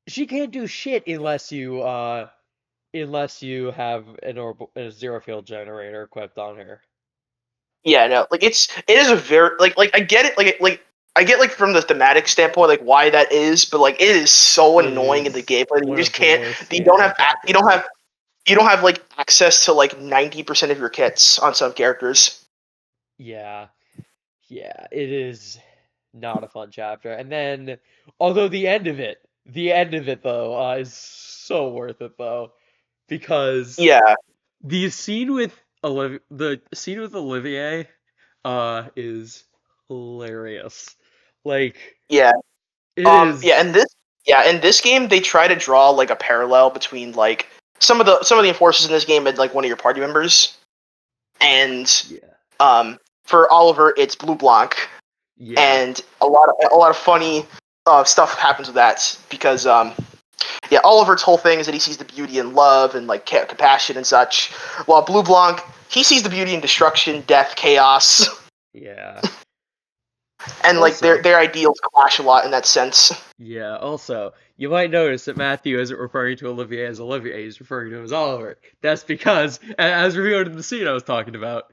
she can't do shit unless you have a zero field generator equipped on her. Yeah, no, like it is a very like I get it like I get like from the thematic standpoint like why that is, but like it is so It annoying in the is gameplay that you one just of the can't worst you things don't have that's you happened. don't have like access to like 90% of your kits on some characters. Yeah, yeah, it is not a fun chapter. And then, although the end of it though, is so worth it though, because Yeah, the scene with Olivier, is hilarious. Like, yeah. it Yeah, is, and in this game they try to draw like a parallel between like some of the enforcers in this game and like one of your party members. And yeah, for Oliver it's Blue Blanc. yeah, And a lot of funny stuff happens with that because yeah, Oliver's whole thing is that he sees the beauty in love and like compassion and such, while Blue Blanc he sees the beauty in destruction, death, chaos, yeah. and like Also, their ideals clash a lot in that sense. yeah, also, you might notice that Matthew isn't referring to Olivier as Olivier, he's referring to him as Oliver. That's because, as revealed in the scene I was talking about,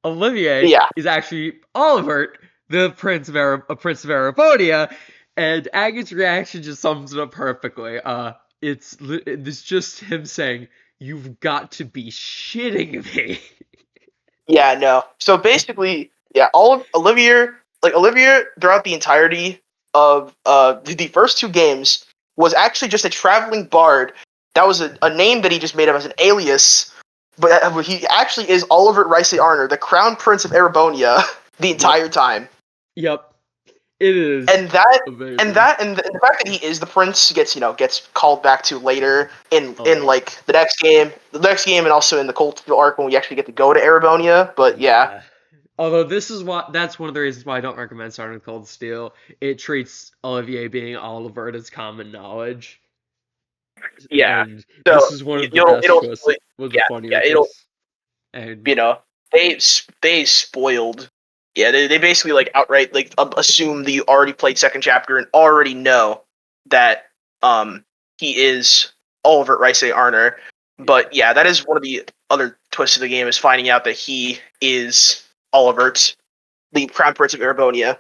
Olivier Yeah, is actually Olivert, the Prince of Arabonia, and Agate's reaction just sums it up perfectly. It's just him saying, "You've got to be shitting me." yeah, no. So basically, yeah, all of Olivier throughout the entirety of the first two games was actually just a traveling bard. That was a name that he just made up as an alias, but he actually is Oliver Rice Arner, the Crown Prince of Arabonia, the Yep, entire time. yep, it is And that amazing. and the fact that he is the prince gets called back to later in Oh, like the next game, and also in the Coldfield arc when we actually get to go to Arabonia. But yeah, yeah. Although that's one of the reasons why I don't recommend starting with Cold Steel. It treats Olivier being Oliver as common knowledge, yeah. and So this is one of the it'll best twists, one of the yeah, funnier it'll twists. And you know they spoiled. Yeah, they basically like outright like assume that you already played second chapter and already know that he is Oliver Rice Arner. yeah, But yeah, that is one of the other twists of the game is finding out that he is Olivert, the Crown Prince of Arabonia.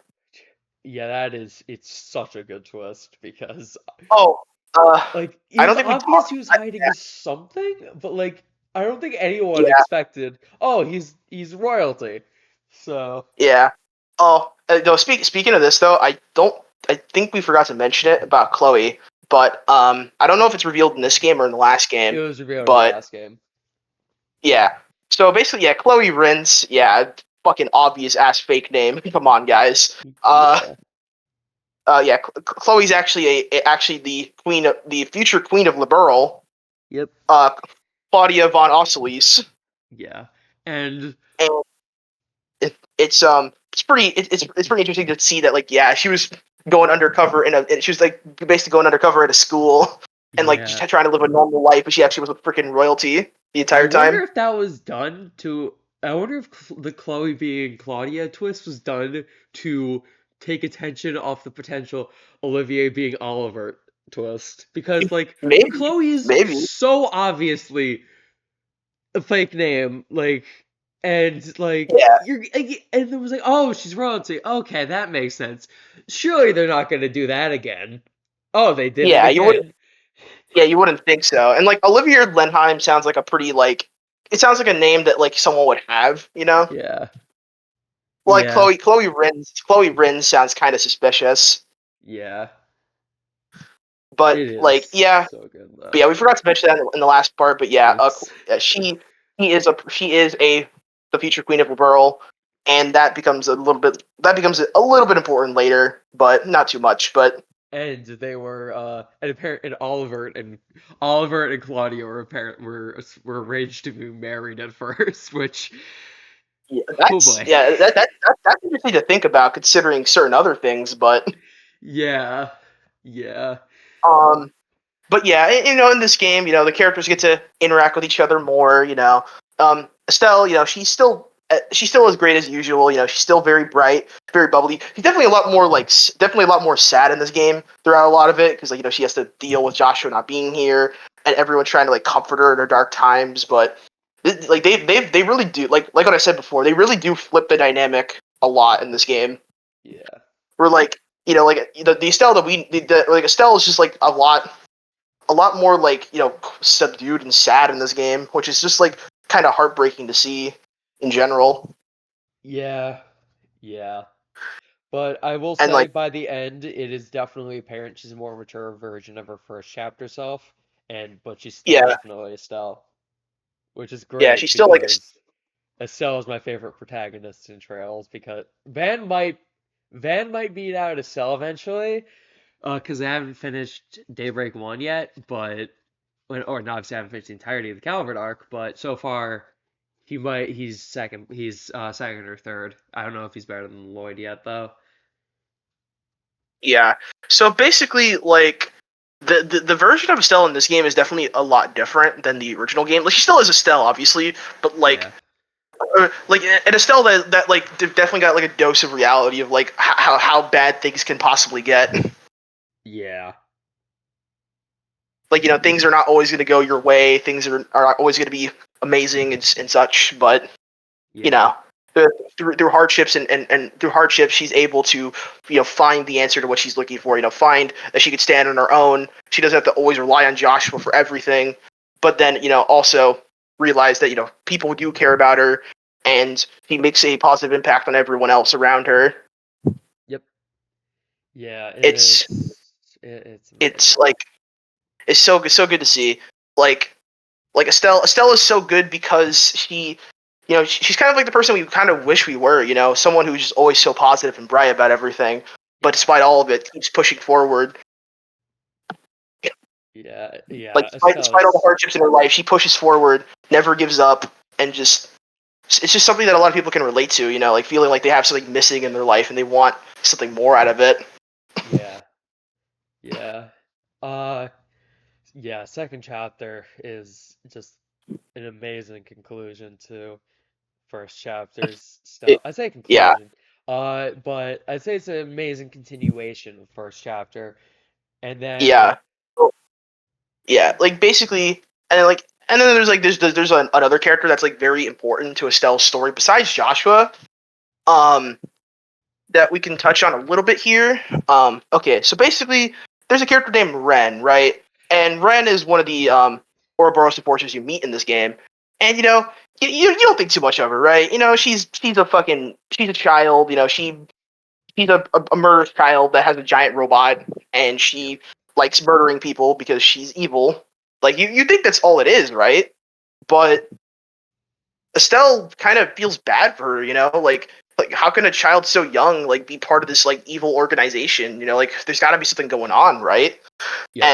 yeah, it's such a good twist because, Oh, uh, like, it I was don't think we obvious talked. he was hiding something, but like, I don't think anyone Yeah, expected. Oh, he's royalty. So yeah. Oh, no. Speaking of this though, I don't. I think we forgot to mention it about Chloe, but I don't know if it's revealed in this game or in the last it game. was revealed in the But last game. yeah. So basically, yeah, Chloe Rins. Yeah, fucking obvious ass fake name. Come on, guys. Uh, Yeah. yeah, Chloe's actually actually the the future queen of Liberal. Yep. Uh, Claudia von Ossolis. Yeah. And And it's pretty interesting to see that like yeah she was going undercover and she was like basically going undercover at a school and like just yeah. trying to live a normal life, but she actually was with freaking royalty the I entire wonder time. if that was done to. I wonder if the Chloe being Claudia twist was done to take attention off the potential Olivier being Oliver twist. Because, like, Maybe, Chloe is maybe, so obviously a fake name. Like, and, like, yeah, and it was like, oh, she's royalty. Okay, that makes sense. Surely they're not going to do that again. Oh, they did it yeah. again. You wouldn't think so. And like Olivia Lenheim sounds like a pretty like it sounds like a name that like someone would have, you know. Yeah. Like Yeah. Chloe Rins sounds kind of suspicious, Yeah. but It like is yeah, so good but though. yeah, we forgot to mention that in the last part. But yeah, Oops. she is a the future queen of the Burl, and that becomes a little bit important later, but not too much. But And they were and Oliver and Claudia were arranged to be married at first, which, yeah, oh boy. that's interesting to think about considering certain other things. Yeah. Yeah. Um, but yeah, in this game, the characters get to interact with each other more. Estelle, she's still she's still as great as usual. She's still very bright, very bubbly. She's definitely a lot more definitely a lot more sad in this game throughout a lot of it because she has to deal with Joshua not being here and everyone trying to comfort her in her dark times. But they really do like what I said before. They really do flip the dynamic a lot in this game. Yeah. We're the Estelle that Estelle is just a lot more subdued and sad in this game, which is just kind of heartbreaking to see in general. Yeah. Yeah. But I will And say by the end, it is definitely apparent she's a more mature version of her first chapter self, but she's still yeah, definitely Estelle, which is yeah, great she's still because Estelle is my favorite protagonist in Trails because Van might beat out Estelle eventually, because I haven't finished Daybreak 1 yet, but or not obviously I haven't finished the entirety of the Calvert arc, but so far he's second or third. I don't know if he's better than Lloyd yet though. yeah. So basically, the version of Estelle in this game is definitely a lot different than the original game. She still is Estelle, obviously, but Yeah. an Estelle that definitely got a dose of reality of how bad things can possibly get. Yeah. Things are not always going to go your way. Things are not always going to be amazing and such. But you Yeah. know, through hardships and through hardships, she's able to find the answer to what she's looking for. Find that she could stand on her own. She doesn't have to always rely on Joshua for everything. But then also realize that people do care about her, and he makes a positive impact on everyone else around her. Yep. Yeah, it It's is. It's it's amazing. it's so good to see. Like Estelle is so good because she's kind of like the person we kind of wish we were. Someone who's just always so positive and bright about everything, but Yeah. despite all of it, keeps pushing forward. Yeah. Yeah. Despite all the Estelle's. hardships in her life, she pushes forward, never gives up, and just it's just something that a lot of people can relate to. Feeling like they have something missing in their life and they want something more out of it. Yeah. Yeah. Uh. Yeah. Second chapter is just an amazing conclusion to first chapter's stuff. It, I say yeah, conclusion. But I'd say it's an amazing continuation of first chapter, and then yeah. Yeah, basically, and then there's another character that's very important to Estelle's story besides Joshua. Um, that we can touch on a little bit here. Okay, so basically, there's a character named Ren, right? And Ren is one of the Ouroboros supporters you meet in this game. And you don't think too much of her, right? She's a child. She's a murderous child that has a giant robot, and yep. she likes murdering people because she's evil. You think that's all it is, right? But Estelle kind of feels bad for her, how can a child so young be part of this evil organization? There's got to be something going on, right? Yep.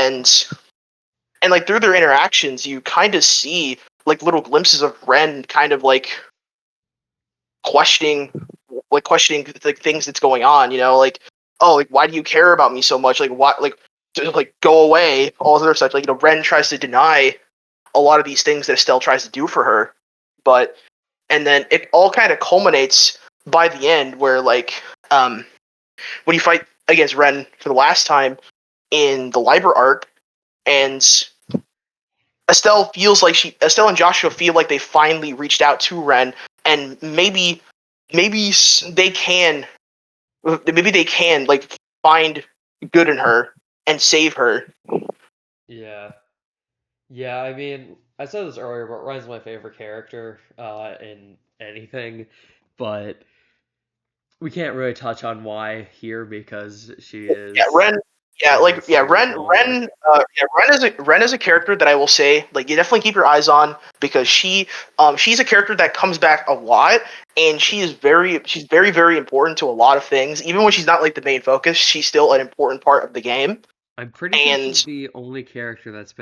And through their interactions, you kind of see little glimpses of Ren kind of questioning questioning the things that's going on, oh, why do you care about me so much? What go away, all this other stuff. Ren tries to deny a lot of these things that Estelle tries to do for her, but and then it all kind of culminates by the end where um when you fight against Ren for the last time in the Liber arc, and Estelle and Joshua feel like they finally reached out to Ren, and maybe they can find good in her and save her. Yeah. Yeah, I mean, I said this earlier, but Ren's my favorite character in anything, but we can't really touch on why here because she Yeah, is Ren. Yeah, in this original arc. Ren is a character that I will say you definitely keep your eyes on because she's a character that comes back a lot, and Yep. she's very important to a lot of things. Even when she's not the main focus, she's still an important part of the game. I'm pretty sure she's And the only character that's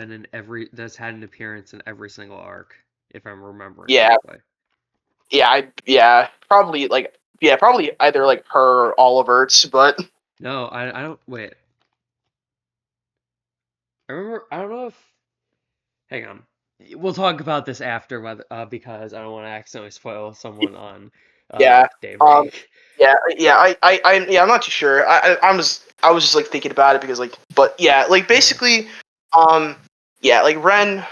had an appearance in every single arc, if I'm remembering yeah, correctly. probably probably either her or Oliver's, but No, I don't wait. I don't know if hang on. we'll talk about this after, whether because I don't want to accidentally spoil someone on Yeah. Um. Daybreak. Yeah. Yeah. Yeah. I'm not too sure. I was just like thinking about it because like, but yeah, like Yeah. basically, um, yeah, like Ren,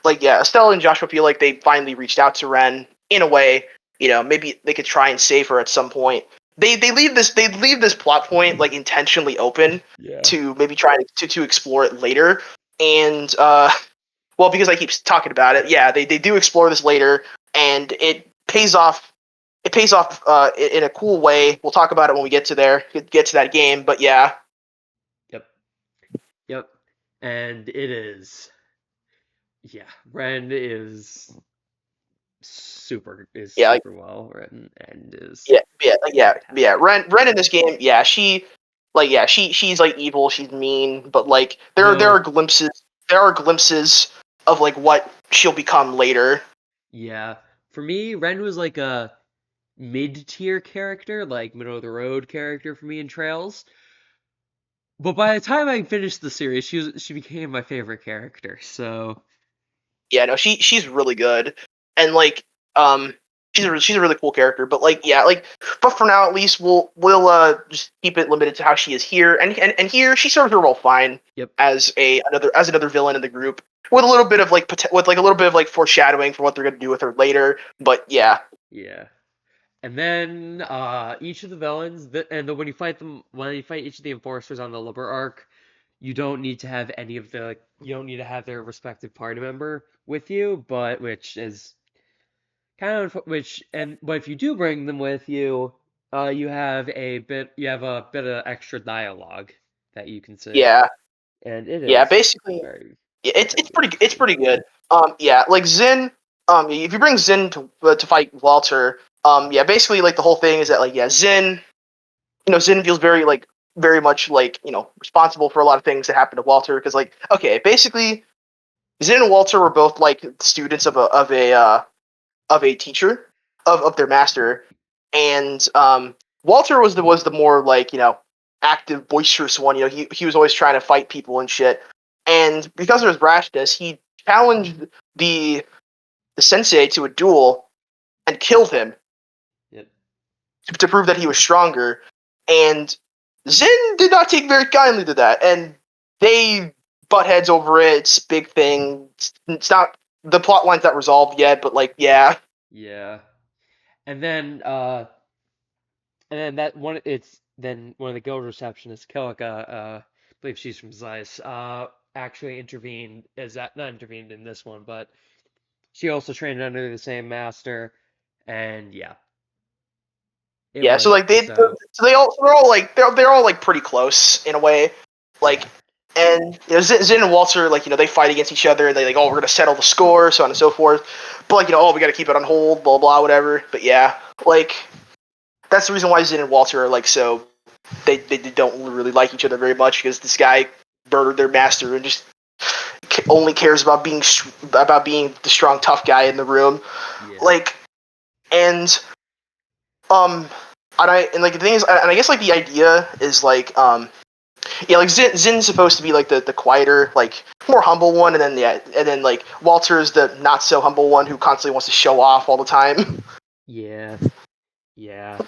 like yeah, Estelle and Joshua feel like they finally reached out to Ren in a way. Maybe they could try and save her at some point. They leave this plot point like intentionally open Yeah. to maybe try to explore it later. And well, because I keep talking about it, yeah, they do explore this later, and it pays off. It pays off in a cool way. We'll talk about it when we get to there, get to that game. But yeah, Yep. Yep. And it is. Yeah. Ren is yeah, like, super well written and is yeah. fantastic. Ren in this game, yeah, she's like evil, she's mean, but like there are Though, glimpses of like what she'll become later. yeah, for me, Ren was like a mid-tier character, like middle of the road character for me in Trails. But by the time I finished the series, she became my favorite character. So, Yeah, no, she's really good, and like she's a really cool character. But like yeah, like but for now at least we'll just keep it limited to how she is here, and here she serves her role fine yep, as another villain in the group with a little bit of like with like a little bit of like foreshadowing for what they're gonna do with her later. But yeah, yeah. And then each of the villains, and then when you fight each of the enforcers on the Liber arc, you don't need to have you don't need to have their respective party member with you, but which is kind of which and but if you do bring them with you, you have a bit of extra dialogue that you can say, yeah, and it yeah. is Basically, very yeah, very good. it's pretty good. Yeah, like Zin. If you bring Zin to fight Walter, yeah, basically like the whole thing is that like yeah, Zin, Zin feels very much like responsible for a lot of things that happened to Walter because like okay, basically Zin and Walter were both like students of a teacher of their master, and Walter was the more like active, boisterous one. He was always trying to fight people and shit, and because of his rashness, he challenged the sensei to a duel and killed him Yep. to prove that he was stronger. And Zin did not take very kindly to that, and they butt heads over it. It's a big thing. It's not the plot line's not resolved yet, but like yeah, Yeah. And then uh and then that one it's then one of the guild receptionists, Kilika, I believe she's from Zeiss, actually intervened is that not intervened in this one, but she also trained under the same master, and yeah, it yeah. So was like they so so they're all like pretty close in a way, like. yeah, And Zin and Walter, like they fight against each other, and they like, oh, we're gonna settle the score, so on and so forth. But like, oh, we gotta keep it on hold, blah blah, whatever. But yeah, like that's the reason why Zin and Walter are like so they don't really like each other very much because this guy murdered their master and just only cares about being the strong tough guy in the room. yeah, Like and um and like the thing is, and I guess like the idea is like yeah, like Zin's supposed to be like the quieter, like more humble one, and then like Walter's the not so humble one who constantly wants to show off all the time. yeah, yeah,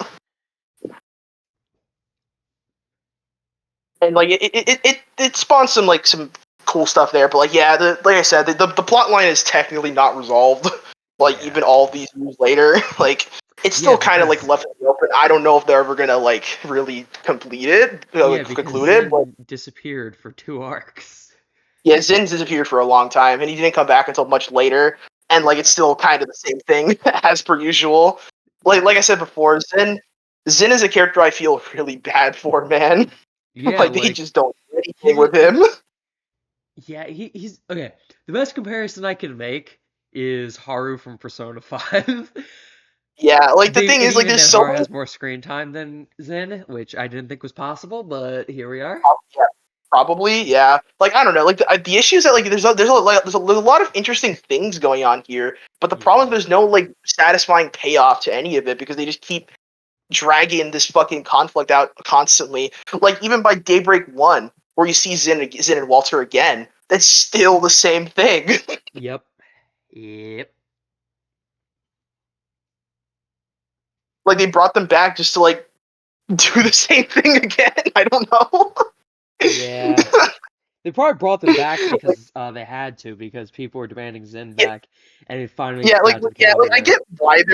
And like it spawns some cool stuff there. But like yeah, like I said, the plot line is technically not resolved. Like yeah, even all of these years later, like it's yeah, still kind of like because left open. I don't know if they're ever gonna like really complete it, yeah, like because conclude it. But Zin disappeared for 2 arcs. yeah, Zin's disappeared for a long time, and he didn't come back until much later. And like it's Yeah, still kind of the same thing as per usual. Like I yeah, said before, Zin is a character I feel really bad for, man. yeah, Like they like just don't do he anything was with him. yeah, he's okay. The best comparison I can make is Haru from Persona 5. Yeah, like the They, thing and is, like even there's then, so Haru many. has more screen time than Zen, which I didn't think was possible, but here we are. Yeah, probably, yeah. Like I don't know, like the issue is that like there's a lot of interesting things going on here, but the problem is Yeah, there's no like satisfying payoff to any of it because they just keep dragging this fucking conflict out constantly. Like even by Daybreak 1, where you see Zin and Walter again, that's still the same thing. yep, Yep. Like they brought them back just to like do the same thing again. I don't know. Yeah. They probably brought them back Like, because they had to, because people were demanding Zen yeah, back, and it finally yeah, got to the yeah, counter like there.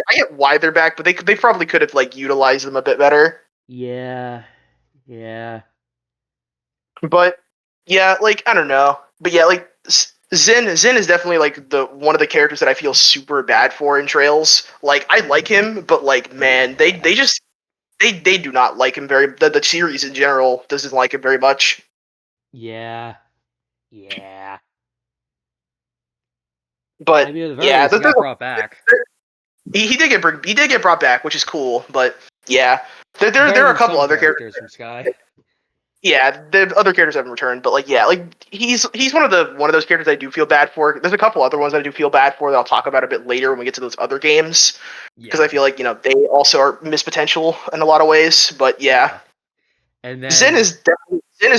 I get why they're back, but they probably could have like utilized them a bit better. Yeah. Yeah. But yeah, like I don't know. But yeah, like Zen is definitely like the one of the characters that I feel super bad for in Trails. Like I like him, but like Oh man, yeah. they just they do not like him very. The series in general doesn't like him very much. Yeah. Yeah. I But mean, at the very yeah, least, he got brought back. he did get brought back, which is cool. But yeah, Better there are a than couple some other characters. characters from Sky. Yeah, the other characters haven't returned, but like yeah, like he's one of those characters I do feel bad for. There's a couple other ones I do feel bad for that I'll talk about a bit later when we get to those other games because I Yeah. feel like they also are missed potential in a lot of ways. But yeah, Yeah. And then Zen is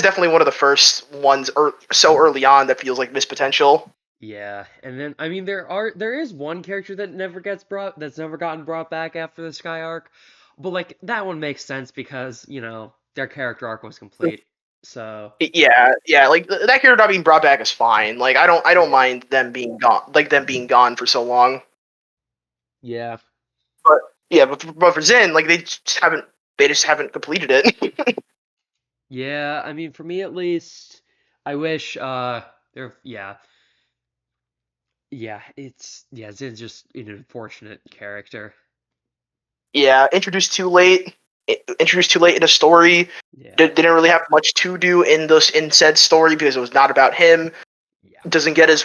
definitely one of the first ones so early on that feels like missed potential. yeah, and then I mean there is one character that that's never gotten brought back after the Sky arc, but like that one makes sense because, their character arc was complete. So, Yeah, yeah, like that character not being brought back is fine. Like I don't yeah. mind them being gone for so long. Yeah. But yeah, but for Zen, like they just haven't completed it. Yeah, I mean for me at least, I wish yeah. Yeah, Zin's just an unfortunate character. Yeah, introduced too late in a story. Yeah. Didn't really have much to do in said story because it was not about him. Yeah. Doesn't get as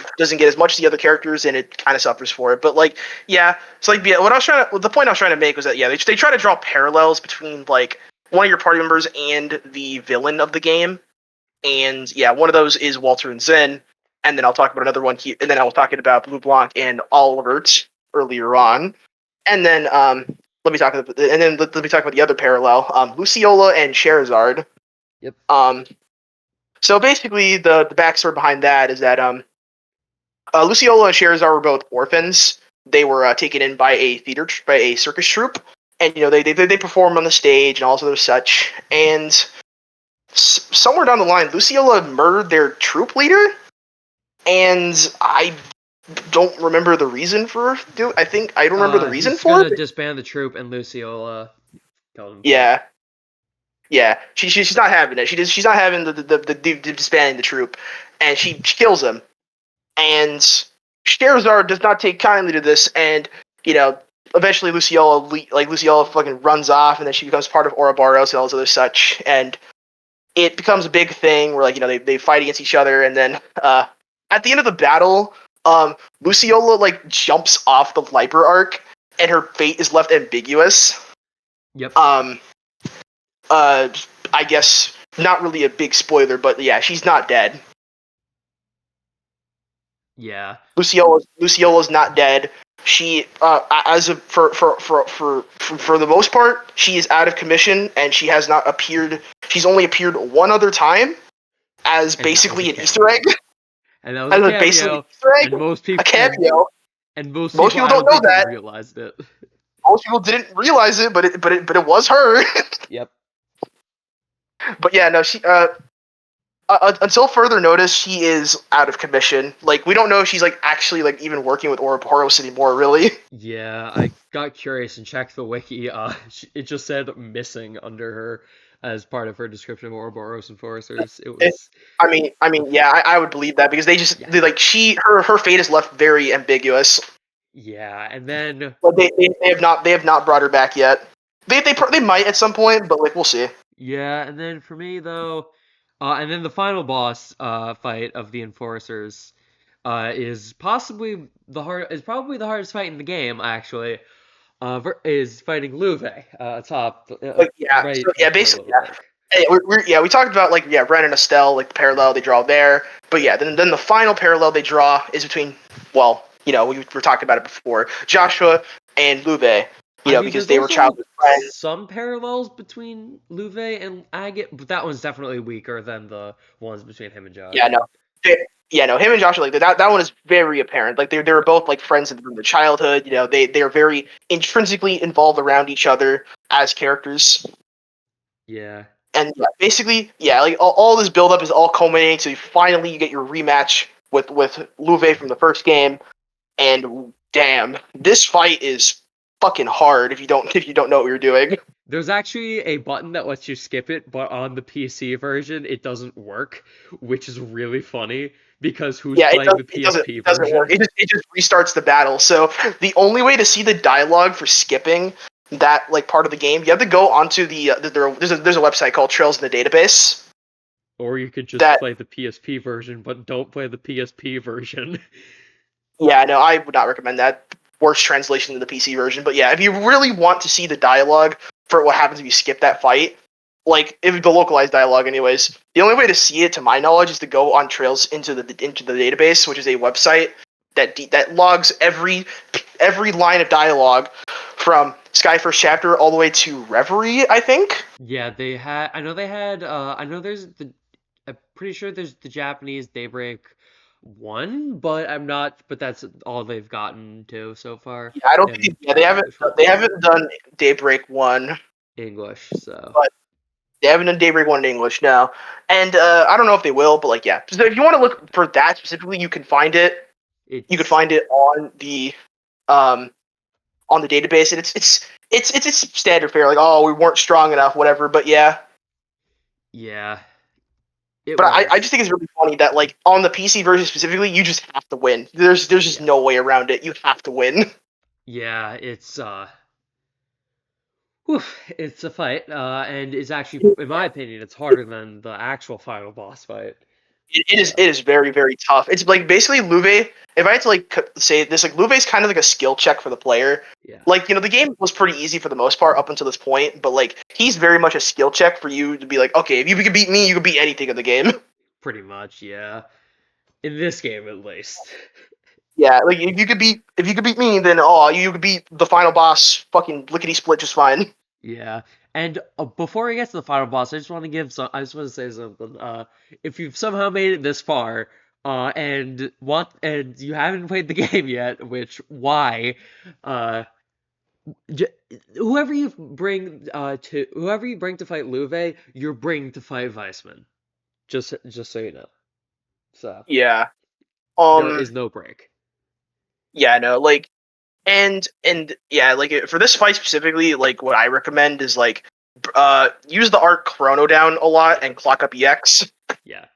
much as the other characters, and it kind of suffers for it. But like, yeah, it's like yeah, the point I was trying to make was that yeah, they try to draw parallels between like one of your party members and the villain of the game, and yeah, one of those is Walter and Zen, and then I'll talk about another one here, and then I was talking about Blue Blanc and Olivert earlier Yeah. on, and then let me talk about the other parallel, Luciola and Sherazard. Yep. Um, so basically, the backstory behind that is that Luciola and Sherazard were both orphans. They were taken in by by a circus troupe, and they perform on the stage and all sort of such. And somewhere down the line, Luciola murdered their troop leader, and I don't remember the reason for do. I don't remember the reason He's for gonna it. disband the troop and Luciola killed him for it. Yeah, yeah. She's not having it. She's not having the disbanding the troop, and she kills him. And Scherzard does not take kindly to this, and you know, eventually Luciola fucking runs off, and then she becomes part of Ouroboros and all this other such, and it becomes a big thing where like they fight against each other, and then at the end of the battle, Luciola like jumps off the Liber arc, and her fate is left ambiguous. Yep. Um, uh, I guess not really a big spoiler, but yeah, she's not dead. Yeah. Luciola's not dead. She as of for the most part, she is out of commission and she has not appeared. She's only appeared one other time as And that was a basically an Easter egg. cameo. And that was a As basically an cameo. Easter egg, And most a people cameo. and most Most people people I don't don't know think even that. realized it. Most people didn't realize it, but it was her. Yep. But yeah, no, she until further notice, she is out of commission. Like we don't know if she's like actually like even working with Ouroboros anymore. Really. Yeah, I got curious and checked the wiki. It just said missing under her as part of her description of Ouroboros Enforcers. It was, Yeah, I would believe that because yeah, like her fate is left very ambiguous. yeah, and then But they have not brought her back yet. They might at some point, but like we'll see. yeah, and then for me though, and then the final boss fight of the Enforcers is probably the hardest fight in the game actually. Is fighting Luve atop Like yeah, right so yeah, before basically Little yeah. Lake. Hey, yeah we talked about like yeah Ren and Estelle like the parallel they draw there, but yeah then the final parallel they draw is between well we were talking about it before Joshua and Lube, I mean, because there's they were also childhood friends. some parallels between Luve and Agate, but that one's definitely weaker than the ones between him and Yeah, no. Joshua. yeah, no, him and Josh are like that one is very apparent. Like they were both like friends from the childhood. They are very intrinsically involved around each other as characters. Yeah. And yeah, basically, yeah, like all this build up is all culminating. So finally you get your rematch with Luve from the first game, and damn, this fight is fucking hard if you don't know what you're doing. There's actually a button that lets you skip it, but on the PC version, it doesn't work, which is really funny because who's Yeah, playing the it PSP doesn't work. version? It just restarts the battle. So the only way to see the dialogue for skipping that like part of the game, you have to go onto there's a website called Trails in the Database Or you could just that play the PSP version, but don't play the PSP version. yeah, no, I would not recommend that. Worst translation to the PC version. But yeah, if you really want to see the dialogue for what happens if you skip that fight, like if the localized dialogue, anyways, the only way to see it, to my knowledge, is to go on Trails into the database, which is a website that logs every line of dialogue from Sky First Chapter all the way to Reverie, I think. Yeah, they had. I know they had. I know there's the. I'm pretty sure there's the Japanese Daybreak one, but I'm not. But that's all they've gotten to so far. Yeah, I They don't think haven't yeah, gotten English they ones. haven't done Daybreak one, English, so but they haven't done Daybreak one in English now, and I don't know if they will, but like yeah, so if you want to look for that specifically, you can find it. You could it's find it um on the database, and it's standard fare, like oh we weren't strong enough, whatever. But yeah, yeah, it but I was. just think it's really funny that like on the PC version specifically, you just have to win. There's just Yeah, no way around it. You have to win. yeah, whew, it's a fight, and it's actually, in my opinion, it's harder than the actual final boss fight. So It is very very tough. It's like basically Luve. If I had to like say this, like Luve's kind of like a skill check for the player. yeah, Like the game was pretty easy for the most part up until this point, but like he's very much a skill check for you to be like, okay, if you can beat me, you can beat anything in the game. pretty much, yeah. In this game, at least. Yeah, like if you could beat me, then oh you could beat the final boss fucking lickety split just fine. Yeah, and before we get to the final boss, I just want to give some. I just want to say something. If you've somehow made it this far, and you haven't played the game yet, which why? Uh, j whoever you bring to fight Luve, you're bringing to fight Weissman. Just so you know. So Yeah. there Um. is no break. Yeah. No. Like and yeah. Like for this fight specifically, like what I recommend is like use the art Chrono Down a lot and clock up EX. Yeah,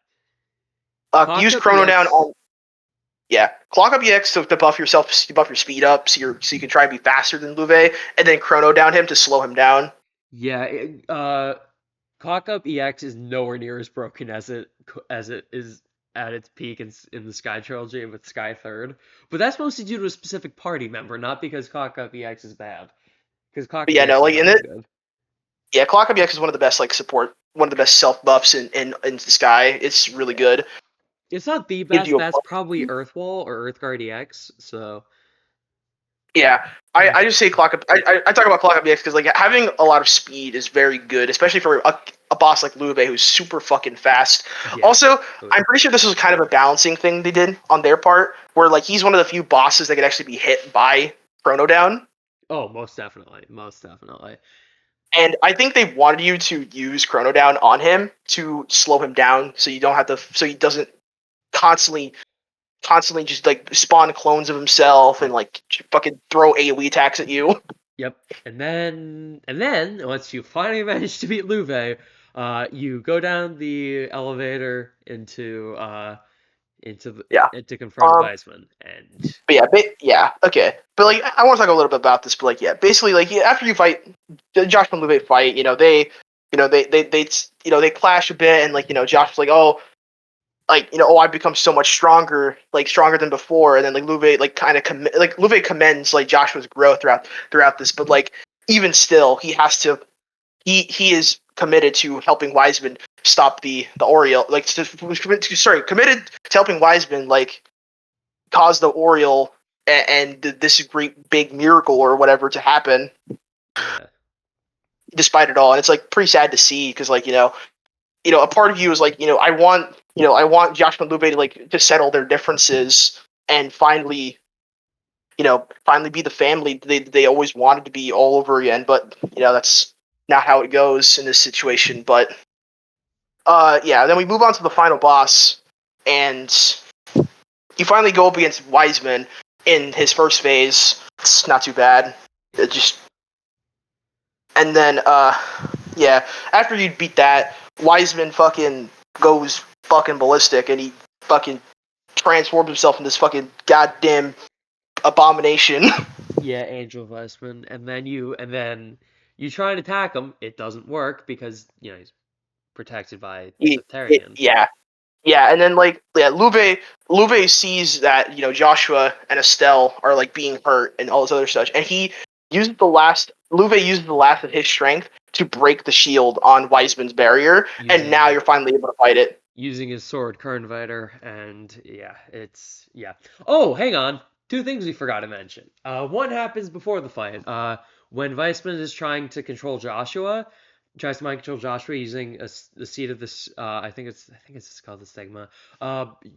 Use clock up Chrono Down EX. on yeah, clock up EX to buff yourself, to buff your speed up, so you can try and be faster than Luve, and then Chrono Down him to slow him down. Yeah, Clock Up EX is nowhere near as broken as it is at its peak in the Sky trilogy with Sky Third. But that's mostly due to a specific party member, not because Clock Up EX is bad. Because Clock But Up yeah, no, EX is like in very it, good. yeah, clock up EX is one of the best like support, one of the best self buffs in the Sky. It's really Yeah. good. It's not the Gives best. you a That's probably buff. Earthwall or Earthguard EX. So Yeah, I just say clock up. I talk about clock up EX because like having a lot of speed is very good, especially for a boss like Luve who's super fucking fast. yeah. Also, Oh I'm yeah. pretty sure this was kind of a balancing thing they did on their part, where like he's one of the few bosses that could actually be hit by Chrono Down. Oh, most definitely. Most definitely. And I think they wanted you to use Chrono Down on him to slow him down, so you don't have to, so he doesn't constantly just like spawn clones of himself and Yep. like fucking throw AoE attacks at you. Yep. And then once you finally manage to beat Luve, you go down the elevator Yeah. to confront Um. Weisman, and But yeah. Yeah. Okay. But like, I want to talk a little bit about this. But like, yeah. Basically, like, yeah, after you fight, Josh and Luve fight. They clash a bit, and like, Josh was like, oh, like oh I've become so much stronger, like stronger than before, and then like Luve like kind of like Luve commends like Joshua's growth throughout this, but like even still he has to he is committed to helping Wiseman stop the Oriole, like sorry, committed to helping Wiseman like cause the Oriole and this great big miracle or whatever to happen yeah, despite it all, and it's like pretty sad to see because like a part of you is like, I want Joshua and Lube to to settle their differences and finally, finally be the family they always wanted to be all over again. But that's not how it goes in this situation. But yeah, then we move on to the final boss, and you finally go up against Wiseman in his first phase. It's not too bad. It just and then yeah, after you beat that, Wiseman fucking goes fucking ballistic, and he fucking transforms himself into this fucking goddamn abomination. Yeah, Angel Vestman, and then you try and attack him. It doesn't work because he's protected by Septarian. Yeah, yeah, and then Lube sees that Joshua and Estelle are like being hurt and all this other stuff, and he uses the last. Lube uses the last of his strength to break the shield on Wiseman's barrier, and now using you're finally able to fight it. using his sword Kernviter, and yeah, it's yeah. Oh, hang on. Two things we forgot to mention. One happens before the fight. When Weissman is trying to control Joshua, tries to mind control Joshua using the seed of this. I think it's called the stigma.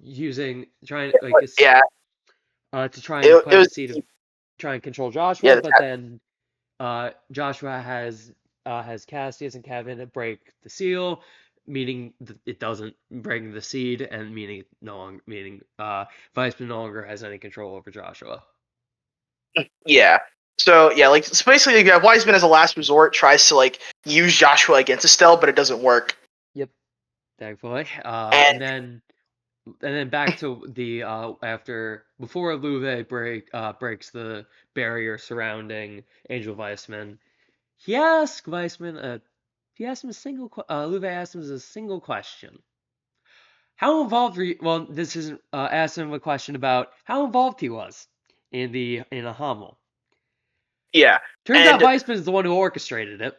Using trying like it's Yeah, to try and it plant the was seed of try and control Joshua, yeah, but then Joshua has Cassius and Kevin break the seal, meaning it doesn't bring the seed, and meaning Weissman no longer has any control over Joshua. yeah. So yeah, so basically, Wiseman as a last resort tries to use Joshua against Estelle, but it doesn't work. Yep, thankfully. And And then back to the after before Luve breaks the barrier surrounding Angel Weissman. He asked him a single Luve asked him a single question. How involved were you? Well, this isn't asked him a question about how involved he was in a Hummel. yeah, Turns out and Weissman is the one who orchestrated it.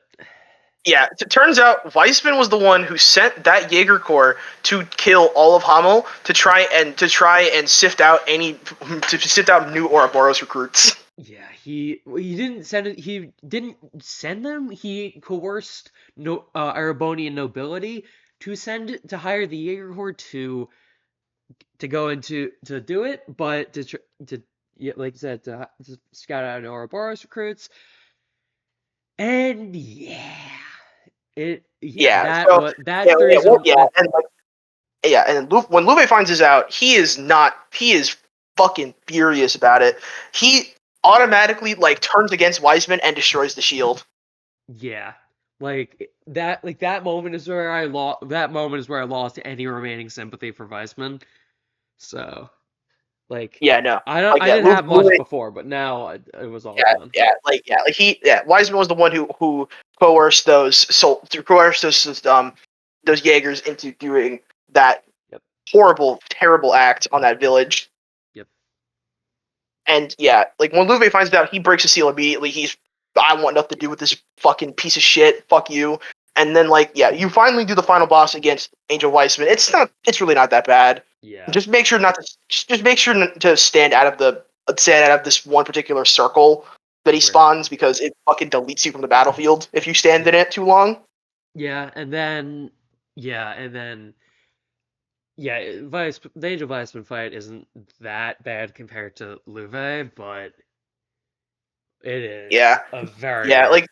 yeah, it turns out Weissman was the one who sent that Jaeger Corps to kill all of Hamel to try and sift out new Ouroboros recruits. Yeah, he didn't send it. He didn't send them. He coerced no Arabonian nobility to hire the Jaeger Horde to go into to do it, but to yeah, like I said, to scout out Ouroboros recruits. And Yeah, that so was that's yeah, the yeah, well, reason yeah, that and when Luve finds this out, he is fucking furious about it. He automatically turns against Wiseman and destroys the shield. yeah, that moment is where I lost any remaining sympathy for Weissman. So like Yeah, no, I yeah, didn't have much Luve, before, but now it was all yeah, gone. yeah, Wiseman was the one who coerced those Jaegers into doing that Yep, horrible, terrible act on that village. yep, And yeah, when Luve finds out, he breaks the seal immediately. I want nothing to do with this fucking piece of shit. Fuck you. And then yeah, you finally do the final boss against Angel Weissman. It's really not that bad. yeah, Just make sure not to just make sure to stand out of this one particular circle that he where spawns because it fucking deletes you from the battlefield if you stand in it too long. yeah, and then the Angel Weissman fight isn't that bad compared to Luve, but it is Yeah. a Yeah, very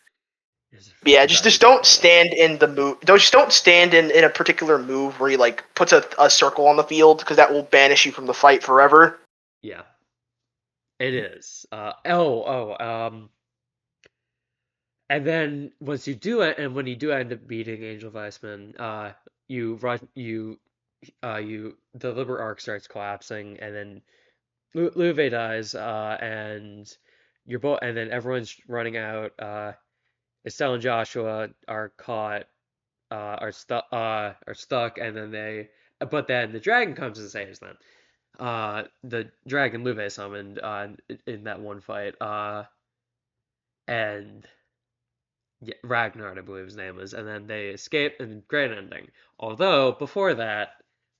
is yeah, very just don't difficult. stand in the move. Don't stand in a particular move where he puts a circle on the field because that will banish you from the fight forever. Yeah, it is. And then once you do it, and when you do end up beating Angel Weissman, you run, the Liber arc starts collapsing, and then Luve dies, and then everyone's running out. Estelle and Joshua are caught, are stuck, and but then the dragon comes and saves them. The dragon Luve summoned in that one fight, and yeah, Ragnar, I believe his name is, and then they escape and great ending. Although before that,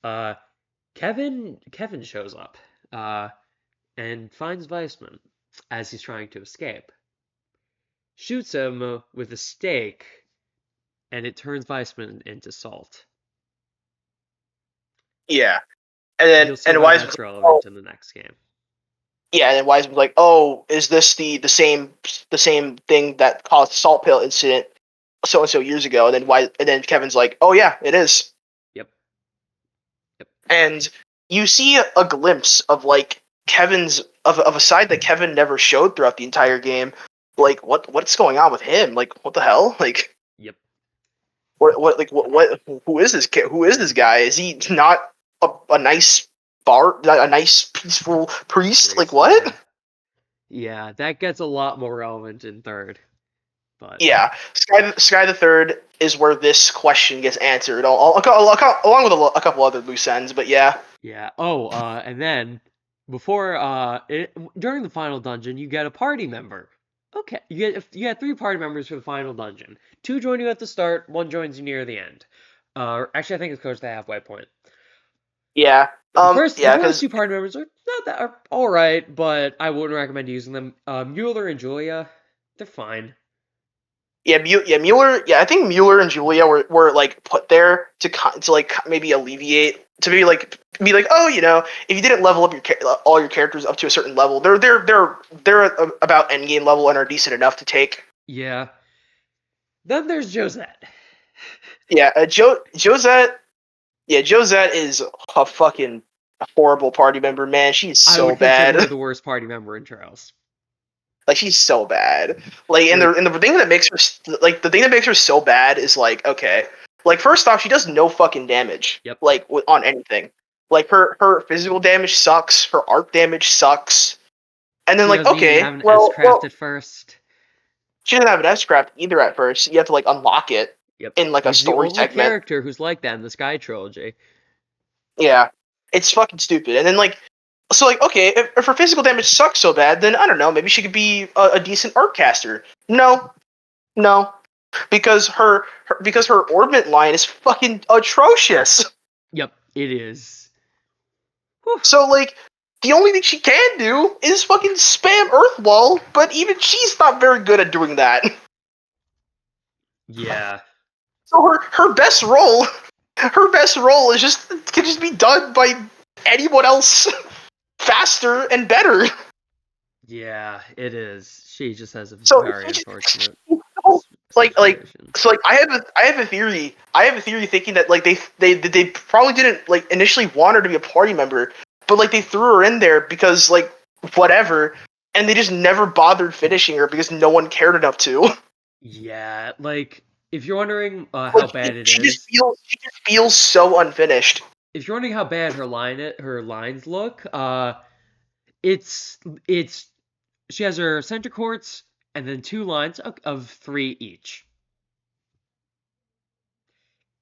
uh, Kevin shows up, and finds Weissman as he's trying to escape, shoots him with a stake, and it turns Weissman into salt. Yeah, and then You'll see and why Wiseman's that's like, oh, relevant in the next game. yeah, and then Wiseman's like, oh, is this the same thing that caused Salt Pill incident so and so years ago? And then Kevin's like, oh yeah, it is. Yep. Yep. And you see a glimpse of like Kevin's of a side that Kevin never showed throughout the entire game. Like what's going on with him? Like what the hell? Like Yep. what who is this kid? Who is this guy? Is he not a nice a nice peaceful priest? Like Priest. what? Yeah. Yeah. That gets a lot more relevant in third, but Yeah, Sky the Third is where this question gets answered, along with a couple other loose ends. But yeah, yeah. Oh, and then before during the final dungeon, you get a party member. Okay, you get three party members for the final dungeon. Two join you at the start, one joins you near the end. Actually, I think it's close to the halfway point. yeah, The yeah, first because two party members are not that are all right, but I wouldn't recommend using them. Mueller and Julia, they're fine. yeah, Mueller, yeah, I think Mueller and Julia were like put there to like maybe alleviate to maybe like be like, oh, if you didn't level up all your characters up to a certain level, they're about endgame level and are decent enough to take. Yeah. Then there's Josette. Yeah, Josette. Yeah, Josette is a fucking horrible party member, man. She's I so would consider bad. her the worst party member in Trials. Like she's so bad. Like Like, and the thing that makes her the thing that makes her so bad is like, okay, like first off, she does no fucking damage yep. like on anything. Like her physical damage sucks, her art damage sucks. And then She like, doesn't even okay, have an S craft well, at first. she doesn't have an S craft either at first. You have to like unlock it Yep. in like a She's the story only segment. character who's like that in the Sky trilogy. Yeah, it's fucking stupid. And then like, so like, okay, if her physical damage sucks so bad, then I don't know, maybe she could be a decent art caster. No, no, because her orbit line is fucking atrocious. Yep, it is. Whew. So like, the only thing she can do is fucking spam Earth Wall, but even she's not very good at doing that. Yeah. So her best role is just can just be done by anyone else faster and better. Yeah, it is. She just has a So very unfortunate like situation. so like I have a theory. I have a theory thinking that like they probably didn't like initially want her to be a party member, but like they threw her in there because like whatever, and they just never bothered finishing her because no one cared enough to. Yeah, like if you're wondering how Like bad it she is, just feels so unfinished. if you're wondering how bad her lines look, it's it's she has her center courts and then two lines of three each.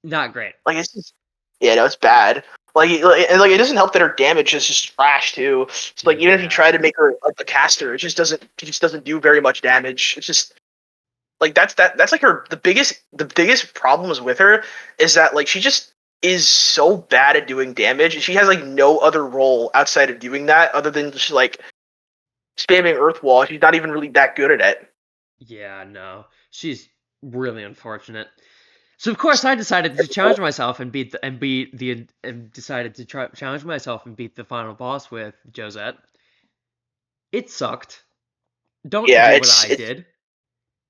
Not great. Like it's just yeah, no, it's bad. And like it doesn't help that her damage is just trash too. So like even if you Yeah. try to make her a caster, it just doesn't do very much damage. It's just like that's like the biggest problems with her is that like she just is so bad at doing damage. She has like no other role outside of doing that other than just like spamming Earth Wall. She's not even really that good at it. Yeah, no. She's really unfortunate. So of course I decided to challenge myself and decided to try challenge myself and beat the final boss with Josette. It sucked. Don't Yeah, do what it's I it's did.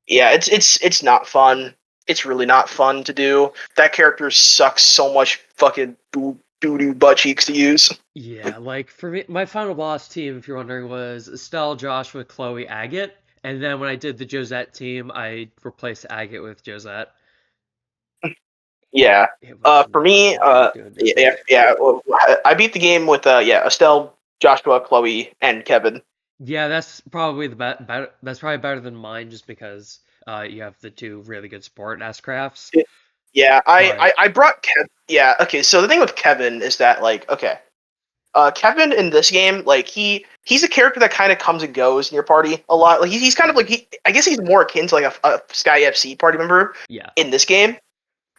yeah, it's not fun. It's really not fun to do. That character sucks so much fucking doo doo butt cheeks to use. Yeah, like for me, my final boss team, if you're wondering, was Estelle, Joshua, Chloe, Agate, and then when I did the Josette team, I replaced Agate with Josette. Yeah. It was For not me, doing yeah, damage. yeah. Well, I beat the game with Estelle, Joshua, Chloe, and Kevin. Yeah, that's probably better. That's probably better than mine, just because you have the two really good support S crafts. Yeah, I, But I, I brought Kev. Yeah, okay. So the thing with Kevin is that like, okay, Kevin in this game, like he's a character that kind of comes and goes in your party a lot. Like he's kind of like I guess he's more akin to like a Sky FC party member yeah, in this game,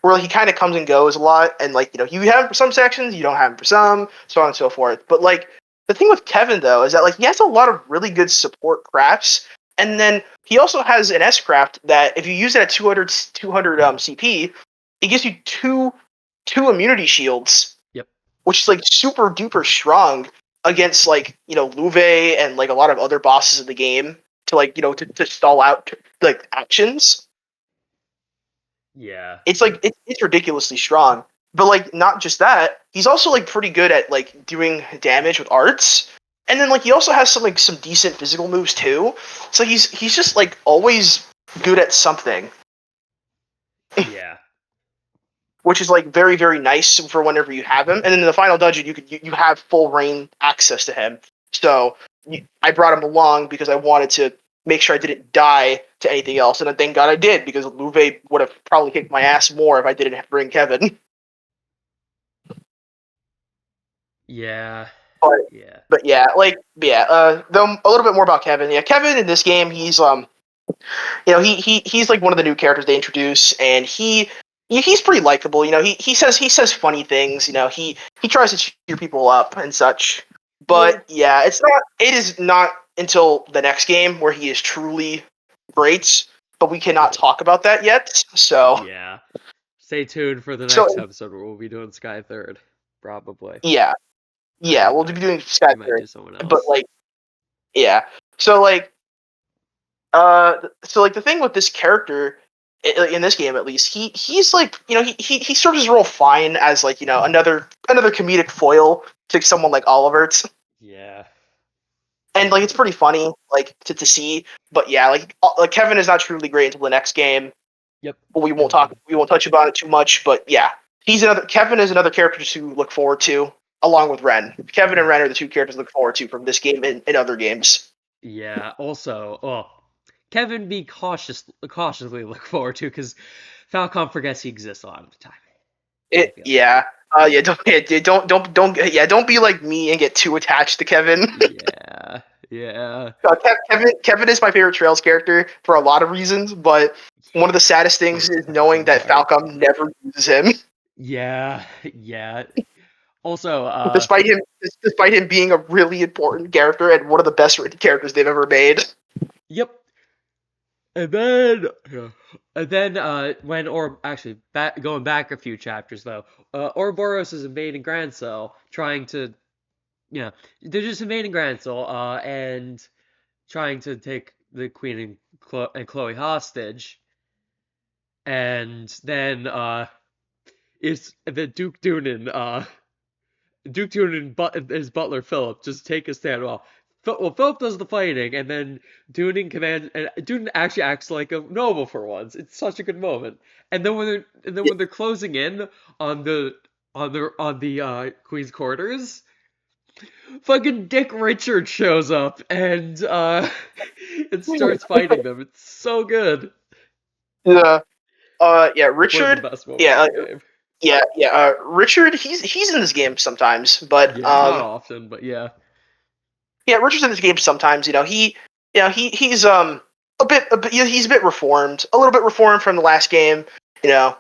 where he kind of comes and goes a lot, and like you have him for some sections, you don't have him for some, so on and so forth. But like the thing with Kevin though is that like he has a lot of really good support crafts, and then he also has an S craft that if you use it at 200 CP, it gives you two immunity shields yep, which is like super duper strong against like Luve and like a lot of other bosses in the game to like to stall out like actions. Yeah. It's like it's ridiculously strong. But like not just that, he's also like pretty good at like doing damage with arts. And then like he also has some decent physical moves too. So he's just like always good at something, Yeah. which is like very very nice for whenever you have him. And then in the final dungeon, you have full reign access to him. So I brought him along because I wanted to make sure I didn't die to anything else, and then thank God I did because Luve would have probably kicked my ass more if I didn't bring Kevin. Yeah. But Yeah. yeah, like yeah, though a little bit more about Kevin. Yeah, Kevin in this game, he's like one of the new characters they introduce, and he's pretty likable. He says funny things. He tries to cheer people up and such. Yeah. But yeah, it is not until the next game where he is truly great. But we cannot talk about that yet. Yeah. Stay tuned for the So next episode where we'll be doing Sky Third. Probably. yeah, yeah, We we'll be might. doing Sky We might Third. do someone But else. like yeah, so like so like the thing with this character in this game at least he's like he serves his role fine as like another comedic foil to someone like Oliver's, Yeah. and like it's Yeah. pretty funny like to see. But yeah, like Kevin is not truly great until the next game, Yep. but And then we won't touch about it too much. But yeah, Kevin is another character to look forward to along with Ren. Kevin and Ren are the two characters to look forward to from this game and other games. yeah. Also, Kevin be cautiously look forward to because Falcon forgets he exists a lot of the time. I It feel like. yeah. Yeah, don't be like me and get too attached to Kevin. Yeah. Yeah. Kevin is my favorite Trails character for a lot of reasons, but one of the saddest things is That's knowing so that hard. Falcom never uses him, Yeah. Yeah. Also, despite him being a really important character and one of the best written characters they've ever made. yep. And then, yeah. And then, when actually going back a few chapters though, Ouroboros is invading Grand Cell, trying to, yeah, they're just invading Grand Cell, and trying to take the Queen and Chloe hostage, and then, is the Duke Dunan and his butler Philip just take a stand. Well, Philip does the fighting, and then Dunan actually acts like a noble for once. It's such a good moment. When they're closing in on the Queen's quarters, fucking Dick Richard shows up and and starts fighting them. It's so good. Yeah, yeah, One of the Richard. best moments Yeah, in the game. yeah. Richard. He's in this game sometimes, but Yeah, not often, but yeah, yeah, Richard's in this game sometimes. He's he's a bit reformed, a little bit reformed from the last game. yeah,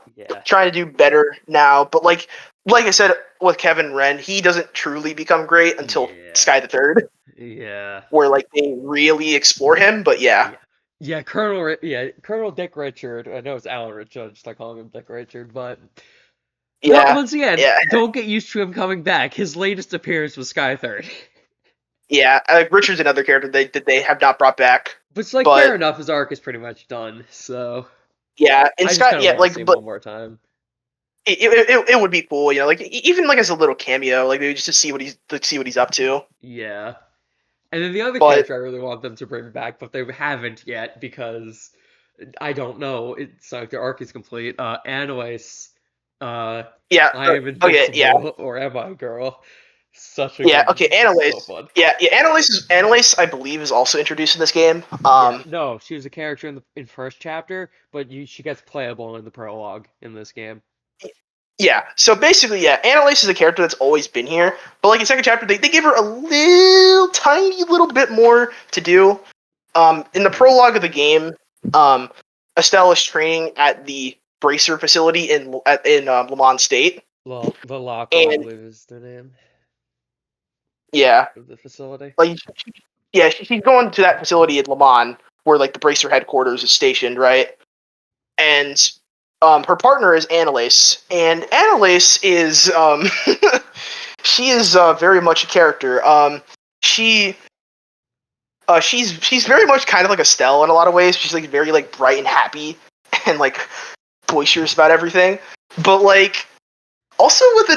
Trying to do better now. But like I said with Kevin Wren, he doesn't truly become great until yeah, Sky the Third, yeah. where like they really explore him. But yeah, Yeah. Yeah, Colonel Dick Richard. I know it's Alan Richard, just like calling him Dick Richard, but no, yeah, once again, yeah, don't get used to him coming back. His latest appearance was Sky Third. yeah. Richard's another character they have not brought back. But it's like fair But enough, his arc is pretty much done, so yeah, and I just Sky, kinda yeah, want to see like him but one more time. it would be cool, like even like as a little cameo, like maybe just to see what he's up to. Yeah. And then the other But character I really want them to bring back, but they haven't yet because I don't know. It's like their arc is complete. Anyways, uh, yeah, I am okay, yeah. invincible, or am I, girl? Such a Yeah, good, okay, so Annalise. fun. Yeah, Annalise I believe is also introduced in this game. Yeah, no, she was a character in first chapter, but she gets playable in the prologue in this game. Yeah. So basically, yeah, Annalise is a character that's always been here, but like in second chapter, they give her a little tiny little bit more to do. In the Yeah, prologue of the game, um, Estelle is training at the Bracer facility in Le Mans State, the Lockle, I and believe is their name yeah, of the facility. like yeah, she's going to that facility in Le Mans where like the Bracer headquarters is stationed, right? And her partner is Annalise, and Annalise is she is very much a character. She she's very much kind of like Estelle in a lot of ways. She's like very like bright and happy and like boisterous about everything, but like also with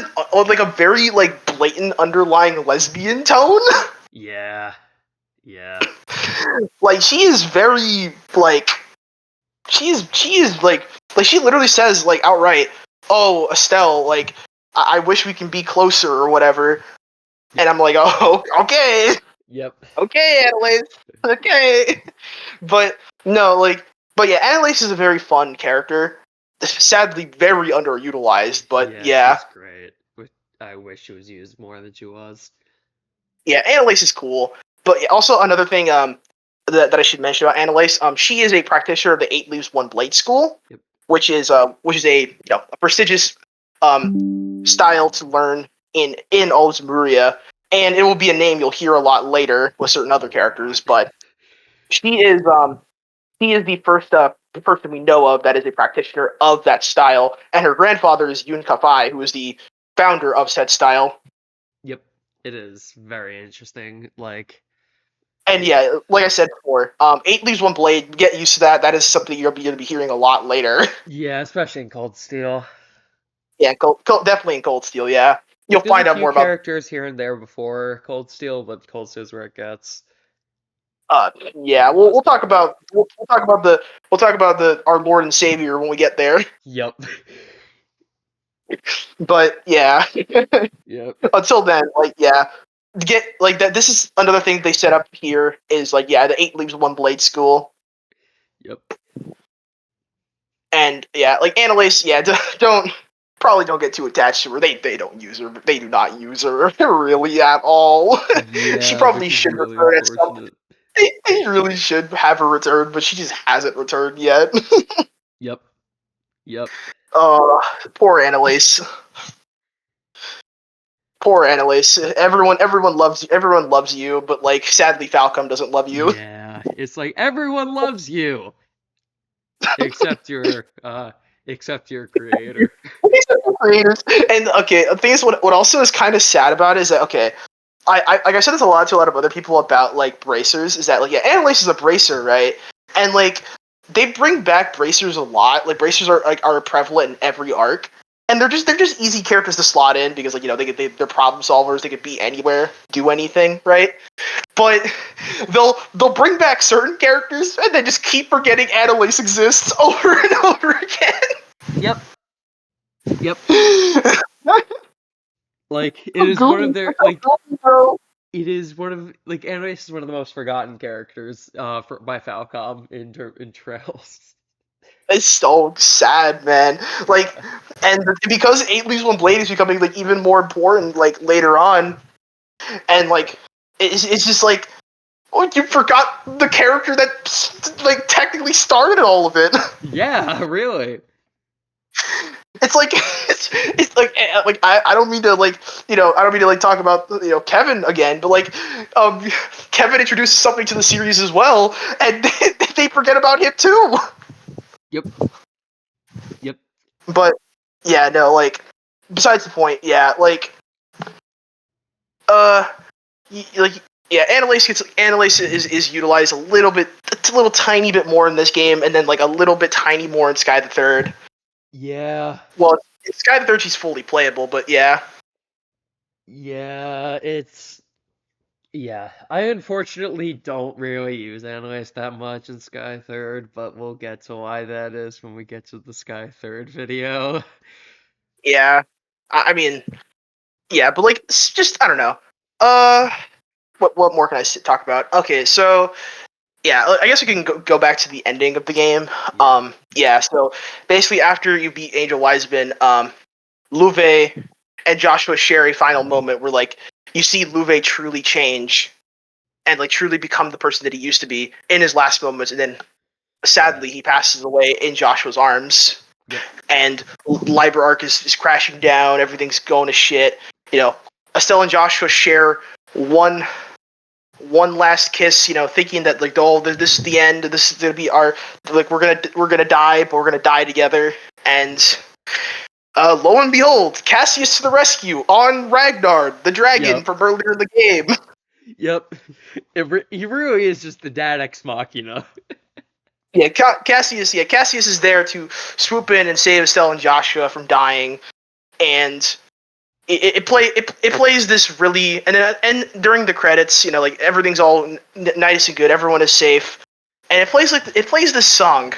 like a very like blatant underlying lesbian tone. Yeah, yeah, Like she is very like she is like she literally says like outright, "Oh, Estelle, like I wish we can be closer or whatever." And I'm like, "Oh, okay, yep, okay, Annalise, okay." But no, like, but yeah, Annalise is a very fun character. Sadly, very underutilized, but yeah. yeah, She's great. I wish she was used more than she was. yeah, Annalise is cool. But also another thing that I should mention about Annalise, she is a practitioner of the Eight Leaves One Blade School, Yep. which is a prestigious style to learn in Alzmuria, and it will be a name you'll hear a lot later with certain A other lot. characters. But she is she is the person we know of that is a practitioner of that style, and her grandfather is Yun Kafai, who is the founder of said style. Yep. It is very interesting. Like, And yeah, yeah, like I said before, Eight Leaves One Blade. Get used to that. That is something you're going to be hearing a lot later. yeah, especially in Cold Steel. Yeah, definitely in Cold Steel. Yeah, you'll Like, there's a find out few more about. characters here and there before Cold Steel, but Cold Steel's where it gets for Yeah, the we'll most talk part. about the our Lord and Savior when we get there. Yep. But yeah, Yep. until then, like yeah, get like that. This is another thing they set up here is like yeah, the Eight Leaves One Blade school, Yep. and yeah, like Annalise, yeah, don't probably don't get too attached to her. They don't use her. They do not use her really at all. She Yeah, probably which is should really return at some. unfortunate. They really should have her return, but she just hasn't returned yet. Yep. Yep. Oh, poor Annalise. Poor Annalise. Everyone loves you, but like sadly Falcom doesn't love you. Yeah. It's like everyone loves you except your except your creator. Creators. And okay, the thing is, what also is kind of sad about it is that okay, I like I said this a lot to a lot of other people about like bracers is that like yeah, Annalise is a bracer, right? And like they bring back bracers a lot. Like bracers are prevalent in every arc, and they're just easy characters to slot in because like they're problem solvers. They could be anywhere, do anything, right? But they'll bring back certain characters and then just keep forgetting Annalise exists over and over Yep. Yep. again. Like it So is one of goofy, their so goofy, bro. it is one of like Anime is one of the most forgotten characters by Falcom in Trails. It's so sad, man. Like, Yeah. and because Eight Leaves One Blade is becoming like even more important like later on, and like it's just like oh you forgot the character that like technically started all of it. Yeah, really. It's like it's like I don't mean to like I don't mean to like talk about Kevin again, but like Kevin introduces something to the series as well, and they forget about him too. Yep. Yep. But yeah, no, like besides the point, yeah, like uh, like yeah, Annalise is utilized a little tiny bit more in this game, and then like a little bit tiny more in Sky the Third. Yeah. Well, in Sky the Third she's fully playable, but yeah, Yeah, it's yeah. I unfortunately don't really use Analyze that much in Sky Third, but we'll get to why that is when we get to the Sky Third video. yeah. I mean, yeah, but like just I don't know. Uh, what more can I talk about? Okay, so yeah, I guess we can go back to the ending of the game. Yeah. Yeah, so basically after you beat Angel Wiseman, Luve and Joshua share a final moment where like you see Luve truly change and like truly become the person that he used to be in his last moments, and then Yeah. sadly he passes away in Joshua's arms, Yep. and Liber Arc is crashing down, everything's going to shit. Estelle and Joshua share one last kiss, thinking that like oh this is the end, this is gonna be our like we're gonna die, but we're gonna die together, and Lo and behold, Cassius to the rescue on Ragnar, the dragon Yep. from earlier in the game. Yep. He really is just the dad ex machina. Yeah, Cassius. Yeah, Cassius is there to swoop in and save Estelle and Joshua from dying, and it plays this really and during the credits, like everything's all nice and good, everyone is safe, and it plays this song.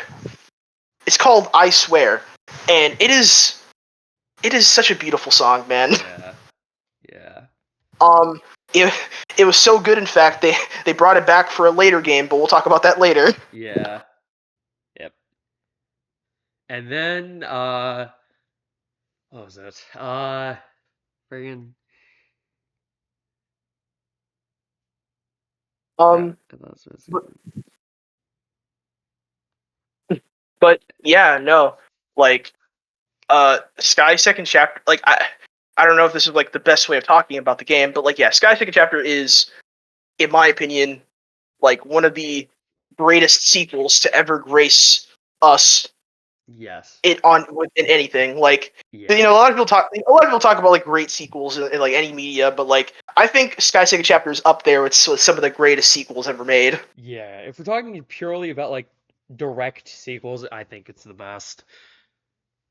It's called "I Swear," and it is such a beautiful song, man. Yeah. Yeah. Um, it it was so good. In fact, they brought it back for a later game, but we'll talk about that later. Yeah. Yep. And then what was it? Friggin' crap. Um, I thought it was but, but yeah, no, like Sky second chapter. Like I don't know if this is like the best way of talking about the game, but like yeah, Sky second chapter is, in my opinion, like one of the greatest sequels to ever grace us yes. it on in anything. Like Yeah. a lot of people talk about like great sequels in like any media, but like I think Sky second chapter is up there with some of the greatest sequels ever made. Yeah. If we're talking purely about like direct sequels, I think it's the best.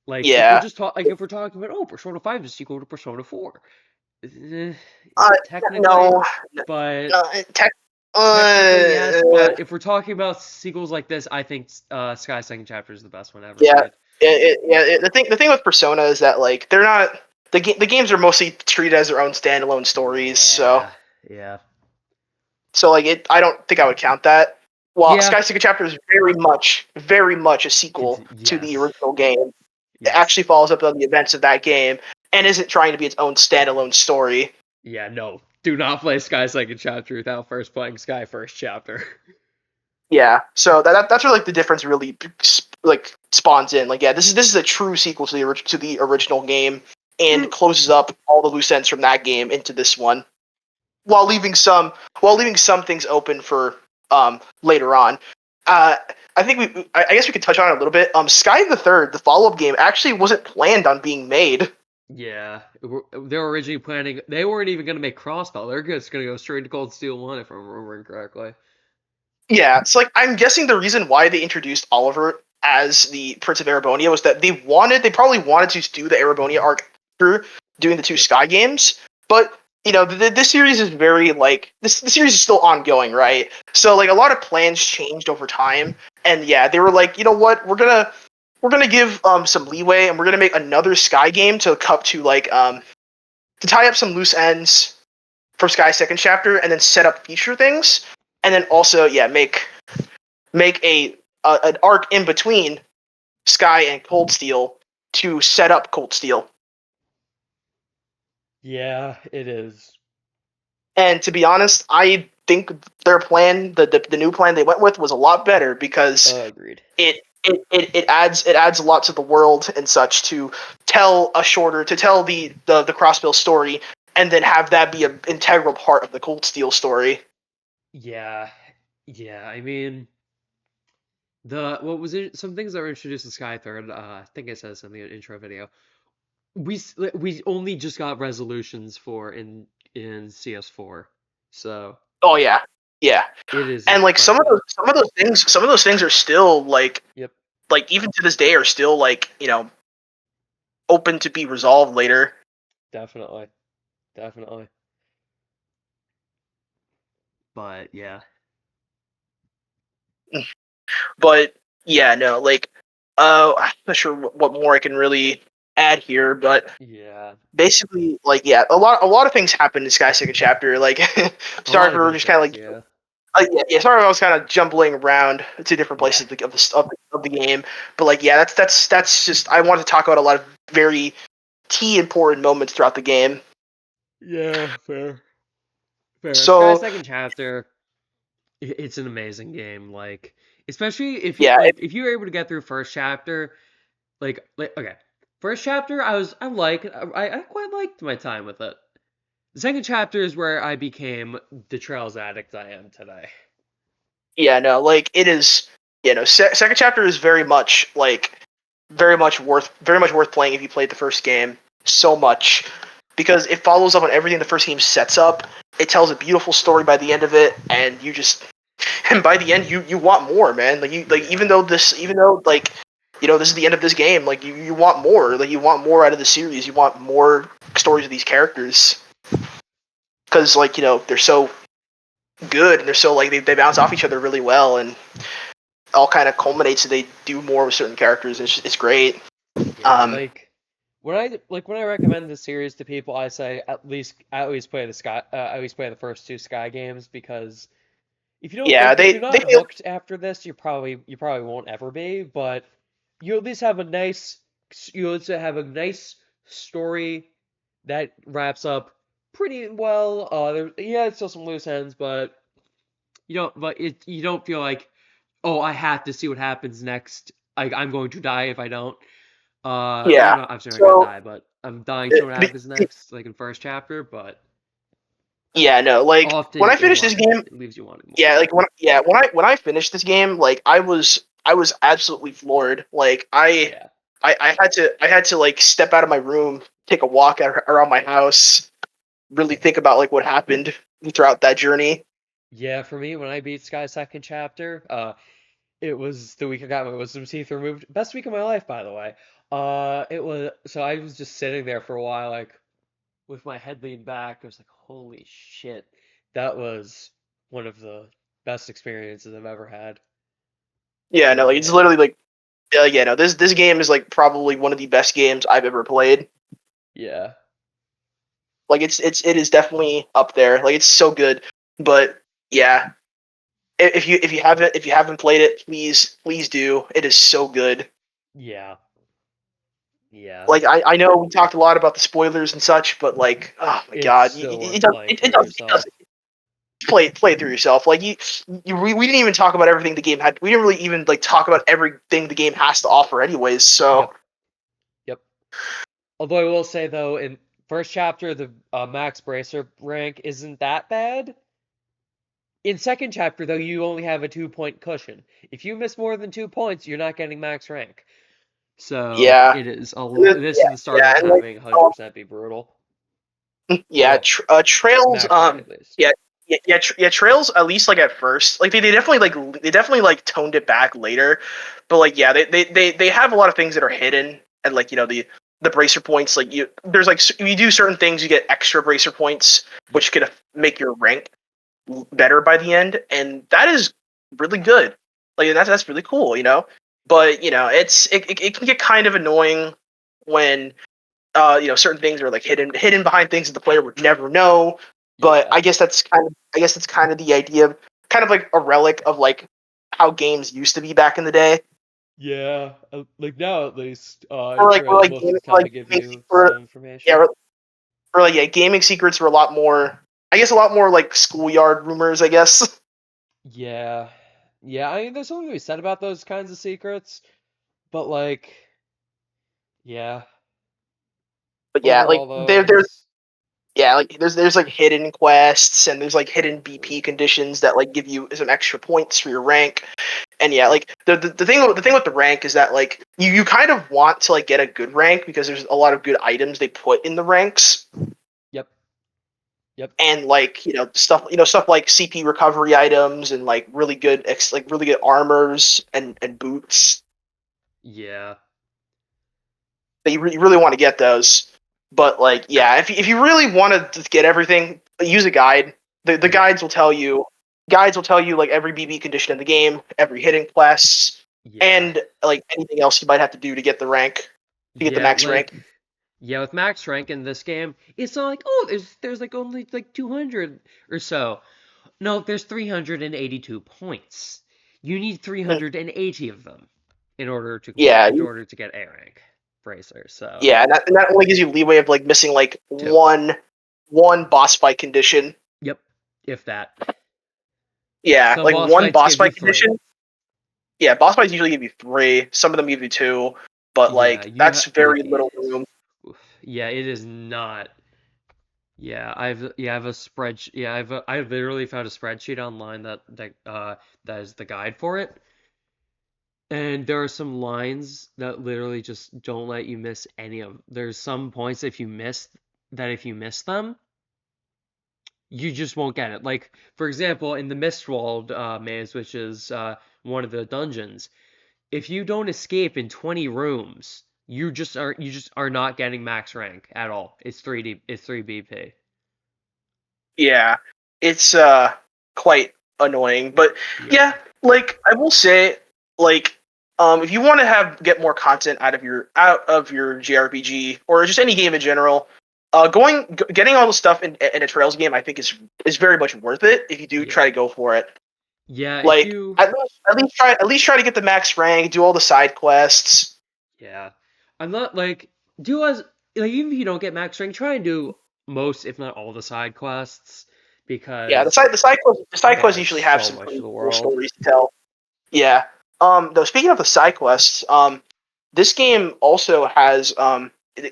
Like Yeah. if we're talking about Persona 5 is a sequel to Persona 4. Eh, Uh, technically, no, but no, technically yes, uh, but if we're talking about sequels like this, I think Sky Second Chapter is the best one ever yeah, made. the thing with Persona is that like they're not the games are mostly treated as their own standalone stories. So Yeah. Yeah. so like I don't think I would count that. While Yeah. Sky Secret Chapter is very much a sequel to the Yes. original game. It Yes. actually follows up on the events of that game and isn't trying to be its own standalone story. Yeah, no. Do not play Sky Second Chapter without first playing Sky First Chapter. Yeah, so that's where like the difference really like spawns in. Like, yeah, this is a true sequel to the original game and closes up all the loose ends from that game into this one, while leaving some things open for later on. Uh, I guess we could touch on it a little bit. Sky the Third, the follow up game, actually wasn't planned on being made. Yeah, they were originally planning. They weren't even gonna make Crossbell. They're just gonna go straight to Cold Steel 1, if I'm remembering correctly. Yeah, it's like I'm guessing the reason why they introduced Oliver as the Prince of Erebonia was that they probably wanted to do the Erebonia arc through doing the two Yep. Sky games, but this series is very like the series is still ongoing, right? So like a lot of plans changed over time, and yeah, they were like, you know what, we're gonna give some leeway, and we're gonna make another Sky game to cup to like to tie up some loose ends from Sky Second Chapter, and then set up future things, and then also yeah make an arc in between Sky and Cold Steel to set up Cold Steel. Yeah, it is. And to be honest, I think their plan, the new plan they went with, was a lot better because Agreed. it adds a lot to the world and such to tell the Crossbill story, and then have that be an integral part of the Cold Steel story. Yeah, yeah. I mean, the what was it? Some things that were introduced in Sky Third. I think I said something in the intro video. We only just got resolutions for in CS4, so Oh yeah, yeah. it is And like incredibly. some of those things are still Yep, like even to this day are still like open to be resolved later. definitely, definitely. But yeah, But yeah, no, like I'm not sure what more I can really add here, but yeah. basically like yeah, a lot of things happen in Sky Second Chapter. Like A sorry lot of for just kind of details. like Yeah, sorry I was kind of jumbling around to different yeah, places of the game, but like yeah, that's just I wanted to talk about a lot of very key important moments throughout the game. yeah. Fair, fair. Sky So Second Chapter. It's an amazing game. Like, especially if you yeah, if you're able to get through first chapter. Like okay, first chapter I quite liked my time with it. The second chapter is where I became the Trails addict I am today. yeah, no, like it is. Second chapter is very much like very much worth playing if you played the first game so much because it follows up on everything the first game sets up. It tells a beautiful story by the end of it, and you just and by the end you want more, man. Like Yeah. even though like this is the end of this game, like you want more. Like you want more out of the series. You want more stories of these characters because they're so good and they're so like they bounce off each other really well and all kind of culminates and they do more with certain characters. It's great. Yeah, Um, like when I recommend this series to people, I say at least play the Sky at least play the first two Sky games because if you don't yeah, like if you're they not feel hooked after this, you probably won't ever be, but you at least have a nice you at least have a nice story that wraps up pretty well. Yeah, it's still some loose ends, but you don't feel like, oh, I have to see what happens next. Like I'm going to die if I don't. I'm yeah. not obviously not gonna So die, but I'm dying to the, know what the, happens next, like in first chapter. But yeah, no, like when often I finished this game, it leaves you wanting more. yeah, like when I finished this game, like I was absolutely floored. Like Yeah, I had to like step out of my room, take a walk around my house, really think about like what happened throughout that journey. yeah. For me, when I beat Sky's second chapter, it was the week I got my wisdom teeth removed. Best week of my life, by the way. It was so I was just sitting there for a while, like with my head leaned back. I was like, holy shit, that was one of the best experiences I've ever had Yeah, with no, a like it's game. literally like yeah, no, this game is like probably one of the best games I've ever played. Yeah, Like it is definitely up there. Like it's so good. But yeah, if you haven't played it, please do. It is so good. yeah, yeah. Like I know we talked a lot about the spoilers and such, but like oh my It's god, still worth playing for it does yourself. play it through yourself. Like we didn't even talk about everything the game had. We didn't really even like talk about everything the game has to offer, anyways. So Yep, yep. Although I will say though, in first chapter, the max bracer rank isn't that bad. In second chapter, though, you only have a 2 point cushion. If you miss more than 2 points, you're not getting max rank. So yeah, it is yeah, this is the start yeah, of and like having 100% be brutal. yeah, Well, trails. max rank at least. Yeah, yeah. Trails. At least like at first, like they definitely like toned it back later, but like yeah, they have a lot of things that are hidden and like the bracer points. Like there's like you do certain things, you get extra bracer points, Yep. which could make your rank better by the end, and that is really good. Like that's really cool, you know. But it can get kind of annoying when certain things are like hidden behind things that the player would never know. But Yeah. I guess that's kind of the idea, kind of like a relic of like how games used to be back in the day. Yeah. Like now at least, Or trails like most of the time they give you some yeah, information. or like yeah, gaming secrets were a lot more. I guess a lot more like schoolyard rumors. I guess, Yeah. Yeah, I mean there's something to be said about those kinds of secrets, but like, yeah. but yeah, Overall like though, there's it's yeah, like there's like hidden quests and there's like hidden BP conditions that like give you some extra points for your rank. And yeah, like the thing with the rank is that like you kind of want to like get a good rank because there's a lot of good items they put in the ranks yep. Yep. and like stuff like CP recovery items and like really good armors and boots Yeah. that you really want to get those. But like yeah, if you really want to get everything, use a guide. The Yeah. guides will tell you like every BB condition in the game, every hidden quests, Yeah. and like anything else you might have to do to get the rank, to get the Yeah, max like rank. yeah, with max rank in this game, it's not like, oh, there's like only like 200 or so. No, there's 382 points. You need Hmm. 380 of them Yeah, in order to get A rank bracer. So, yeah, and that only gives you leeway of like missing like two. one boss fight condition. Yep, if that. Yeah, Some like boss one fights boss give you fight three. condition. Yeah, boss fights usually give you three. Some of them give you two, but Yeah, like that's very little room. yeah, it is not. I have a spreadsheet. I literally found a spreadsheet online that is the guide for it. And there are some lines that literally just don't let you miss any of. There's some points if you miss them, you just won't get it. Like for example, in the Mistwald maze, which is one of the dungeons, if you don't escape in 20 rooms, you just are not getting max rank at all. It's 3D, it's 3 BP. Yeah, it's quite annoying, but Yep. yeah, like I will say, like if you want to have get more content out of your JRPG or just any game in general, getting all the stuff in a Trails game, I think is very much worth it if you do try Yeah. to go for it. Yeah, if Like you at least try to get the max rank, do all the side quests. Yeah. I'm not like do as like even if you don't get max rank, try and do most, if not all, the side quests Yeah, because the side they quests add usually have so some much to pretty the cool world. stories to tell. Yeah. Though speaking of the side quests, this game also has a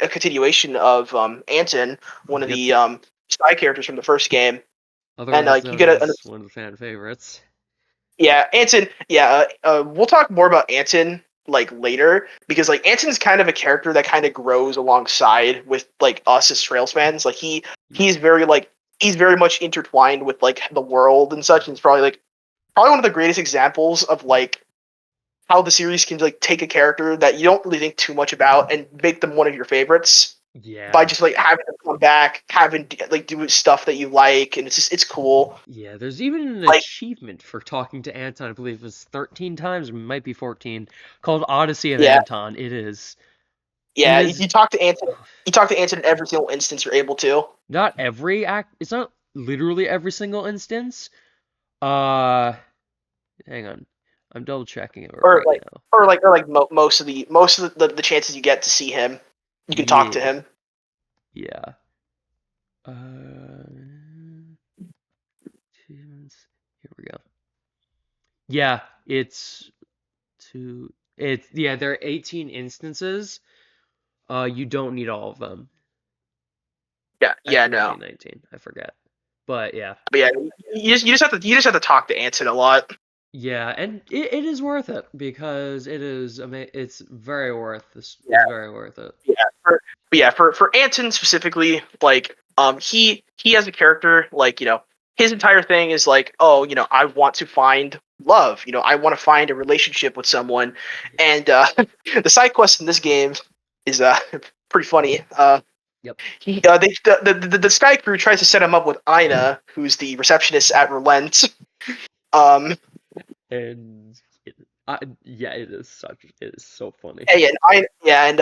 continuation of Anton, one of Yep. the side characters from the first game, and Otherwise you known get as one of the fan favorites. yeah, Anton. Yeah, we'll talk more about Anton like later because like Anton's kind of a character that kind of grows alongside with like us as Trails fans. Like he's Yeah. very like he's very much intertwined with like the world and such, and it's probably one of the greatest examples of like how the series can like take a character that you don't really think too much about and make them one of your favorites by Yeah. just like having them come back, having like do stuff that you like, and it's cool. Yeah, there's even an Like achievement for talking to Anton, I believe it was 13 times, or it might be 14, called Odyssey of yeah, Anton. It yeah. You, is you talk to Anton. You talk to Anton in every single instance you're able to, not every act, it's not literally every single instance. Uh, Hang on. I'm double checking it or right like now. most of the chances you get to see him, you can talk to Yeah. him. Yeah. Uh, Achievements. Here we go. Yeah, there are 18 instances. You don't need all of them. Yeah, yeah, Actually, it might no, be 19. I forget. But yeah. but yeah, you just have to talk to Anton a lot. Yeah, and it is worth it because it's very worth this. Yeah. It's very worth it. Yeah, for Anton specifically, like he as a character, like his entire thing is like, oh, I want to find love. I want to find a relationship with someone, Yeah. and the side quest in this game is pretty funny. Yep. The Sky Crew tries to set him up with Ina, who's the receptionist at Relent. Um, And yeah, it is so funny. yeah, and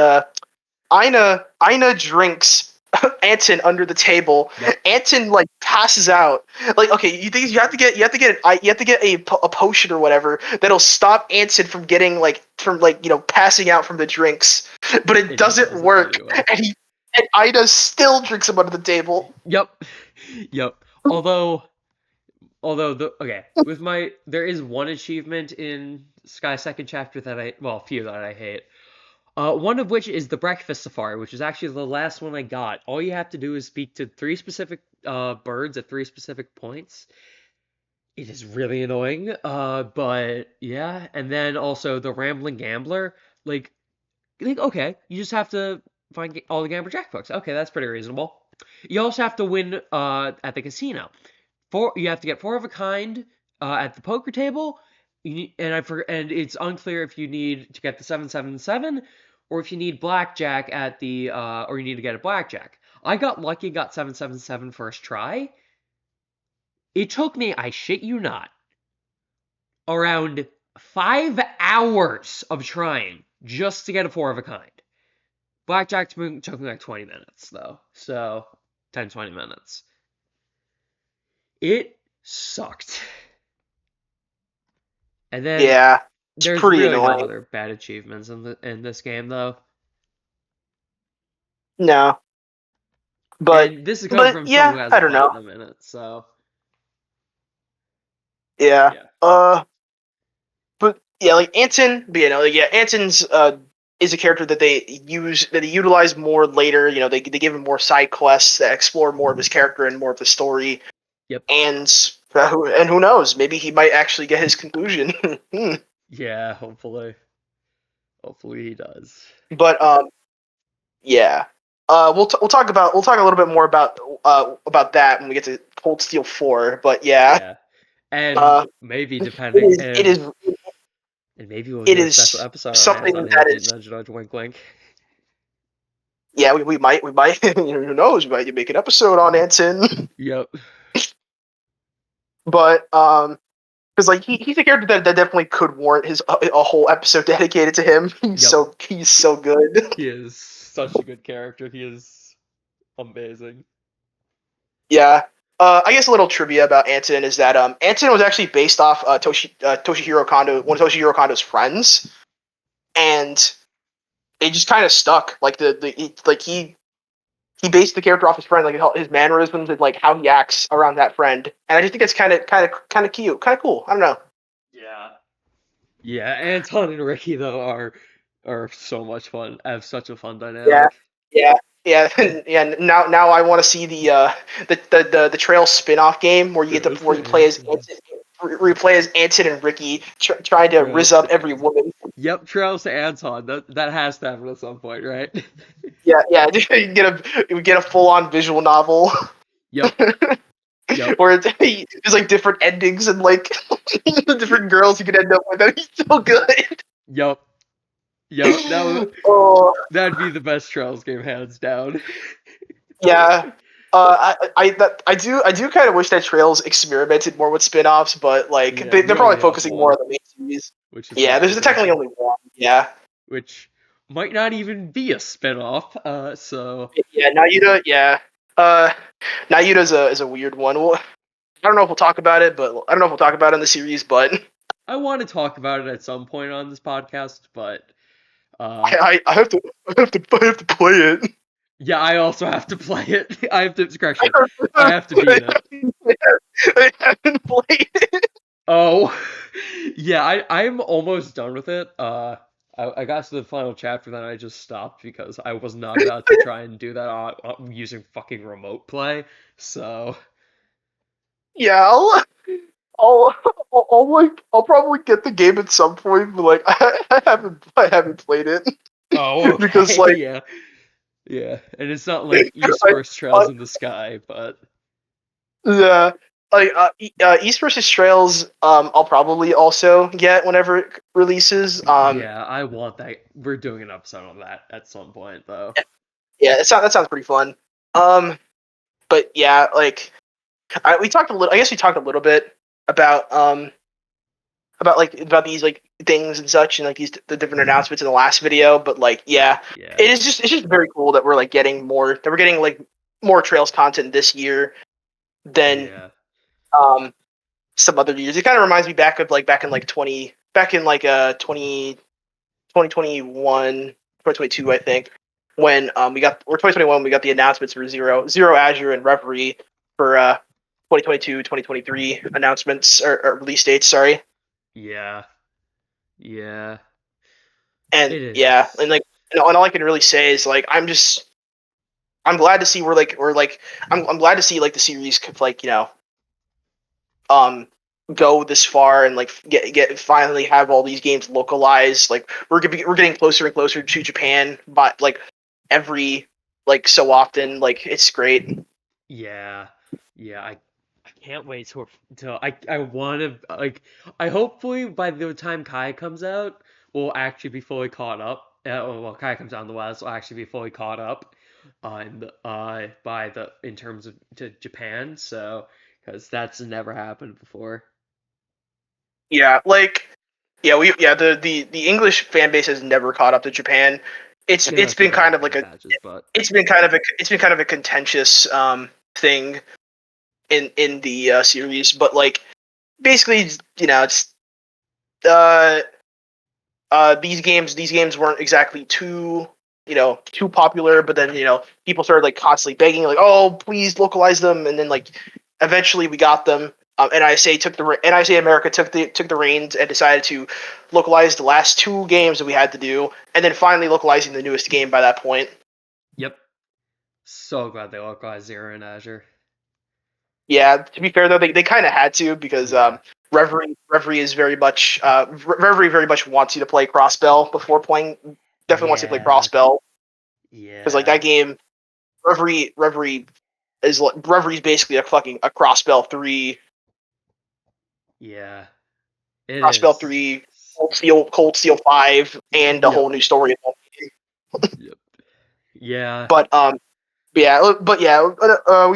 Ina drinks Anton under the table. Yep. Anton like passes out. Like, okay, you have to get a potion or whatever that'll stop Anton from getting from passing out from the drinks, but it It just doesn't doesn't work. anyway. And Ina still drinks him under the table. Yep. Yep. Although with my there is one achievement in Sky Second Chapter that a few that I hate. One of which is the Breakfast Safari, which is actually the last one I got. All you have to do is speak to three specific birds at three specific points. It is really annoying. But yeah, and then also the Rambling Gambler. Like, okay, you just have to find all the Gambler Jackbooks. Okay, that's pretty reasonable. You also have to win at the casino. You have to get four of a kind at the poker table. And it's unclear if you need to get the 777 or if you need blackjack or you need to get a blackjack. I got lucky, got 777 first try. It took me, I shit you not, around 5 hours of trying just to get a four of a kind. Blackjack took me like 20 minutes though, so 10-20 minutes. It sucked. And then Yeah, it's there's pretty really no annoying. other bad achievements in this game though. No, but And this is coming from someone yeah, who has I a don't know. platinum in it, so Yeah. yeah. But yeah, like Anton, but yeah, Anton's is a character that they utilize more later. They give him more side quests that explore more of his character and more of the story, Yep. and who knows, maybe he might actually get his conclusion. Hmm. Yeah, hopefully he does. But yeah. We'll talk a little bit more about that when we get to Cold Steel 4. But yeah, Yeah, and uh, maybe it depending, is it is and maybe we'll it do a special is episode on Anton. something Hint, that hint, is nudge, nudge, wink, wink. yeah we might who knows, we might make an episode on Anson. Yep, But because like he's a character that definitely could warrant his a whole episode dedicated to him. yep. He's so good. He is such a good character. He is amazing. Yeah. I guess a little trivia about Anton is that Anton was actually based off Toshihiro Kondo, one of Toshihiro Kondo's friends, and it just kind of stuck. Like he based the character off his friend, like his mannerisms and like how he acts around that friend. And I just think it's kind of cute, kind of cool. I don't know. Yeah. Yeah, Anton and Ricky though are so much fun. Have such a fun Yeah, dynamic. yeah, yeah, yeah. Now I want to see the Trail spin-off game where you get to Trails where to you play as Anson. where you play as Anton and Ricky trying to rizz Trails up to every Anson. woman. Yep, Trails to Anton. That has to happen at some point, right? Yeah, yeah. You get a full-on visual novel Yep, yep, where there's like different endings and like the different girls you could end up with. That'd be so good. yep, yep. Oh That'd be the best Trails game, hands down. yeah. I do kind of wish that Trails experimented more with spin-offs, but like Yeah, they're we probably only have focusing more one, on the main series. which is Yeah, there's technically Civilization, only one. Yeah, which might not even be a spin-off. So yeah. Nayuta, yeah. Uh, Nayuta is a weird one. Well, I don't know if we'll talk about it, but I don't know if we'll talk about it in the series. But I want to talk about it at some point on this podcast, but uh, I have to I have to play it. yeah, I also have to play it. I have to correction. I I have to beat it. haven't played it. Oh, yeah, I'm almost done with it. I got to the final chapter, then I just stopped because I was not about to try and do that using fucking remote play. So, Yeah, I'll, I'll probably get the game at some point, but like I haven't played it oh, because okay, like yeah, yeah, and it's not like East I, versus I Trails in the Sky, but yeah like East versus Trails I'll probably also get whenever it releases yeah, I want that. We're doing an episode on that at some point, though. yeah that sounds pretty fun but yeah like we talked a little I guess we talked a little bit about about these like things and such and like the different announcements in the last video but like yeah Yeah, it's just very cool that we're like getting more that we're getting like more Trails content this year than yeah, um some other years. It kind of reminds me back in like 20 back in like 2021 2022 I think when we got or 2021 we got the announcements for Zero Azure and Reverie for 2022 2023 announcements or release dates sorry. yeah, yeah. And It yeah, and is. like and all I can really say is like I'm glad to see I'm glad to see like the series could like um go this far and like get finally have all these games localized. Like we're getting closer and closer to Japan, but like every like so often. Like it's great. Yeah, yeah. I can't wait to I want to like I hopefully by the time Kai comes out, we'll actually be fully caught up. Well, Kai comes out in the West, we'll actually be fully caught up, by the in terms of to Japan. So because that's never happened before. Yeah, like the English fan base has never caught up to Japan. They don't It's have too been many kind of like fan a patches, but it's been kind of a contentious thing in the series, but like basically it's uh these games weren't exactly too too popular, but then people started like constantly begging like oh please localize them, and then like eventually we got them. NISA America took the reins and decided to localize the last two games that we had to do, and then finally localizing the newest game by that point. yep. So glad they localized Zero in Azure. Yeah, to be fair though, they kind of had to because Yeah. Reverie is very much Reverie very much wants you to play Crossbell before playing. Definitely wants you to play Yeah. Crossbell because like Yeah. that game, Reverie is Reverie's basically a Crossbell 3, Yeah. It Crossbell is. 3, Cold Steel 5, and a Yep. whole new story. Yep. Yeah. But we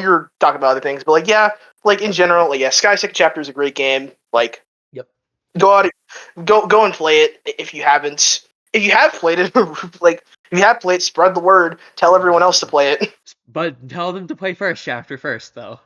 were talking about other things, but like yeah, like in general, like yeah, Sky Second Chapter is a great game. Like Yep. go out, go and play it if you haven't. If you have played it, like if you have played, spread the word. Tell everyone else to play it. But tell them to play first chapter first, though.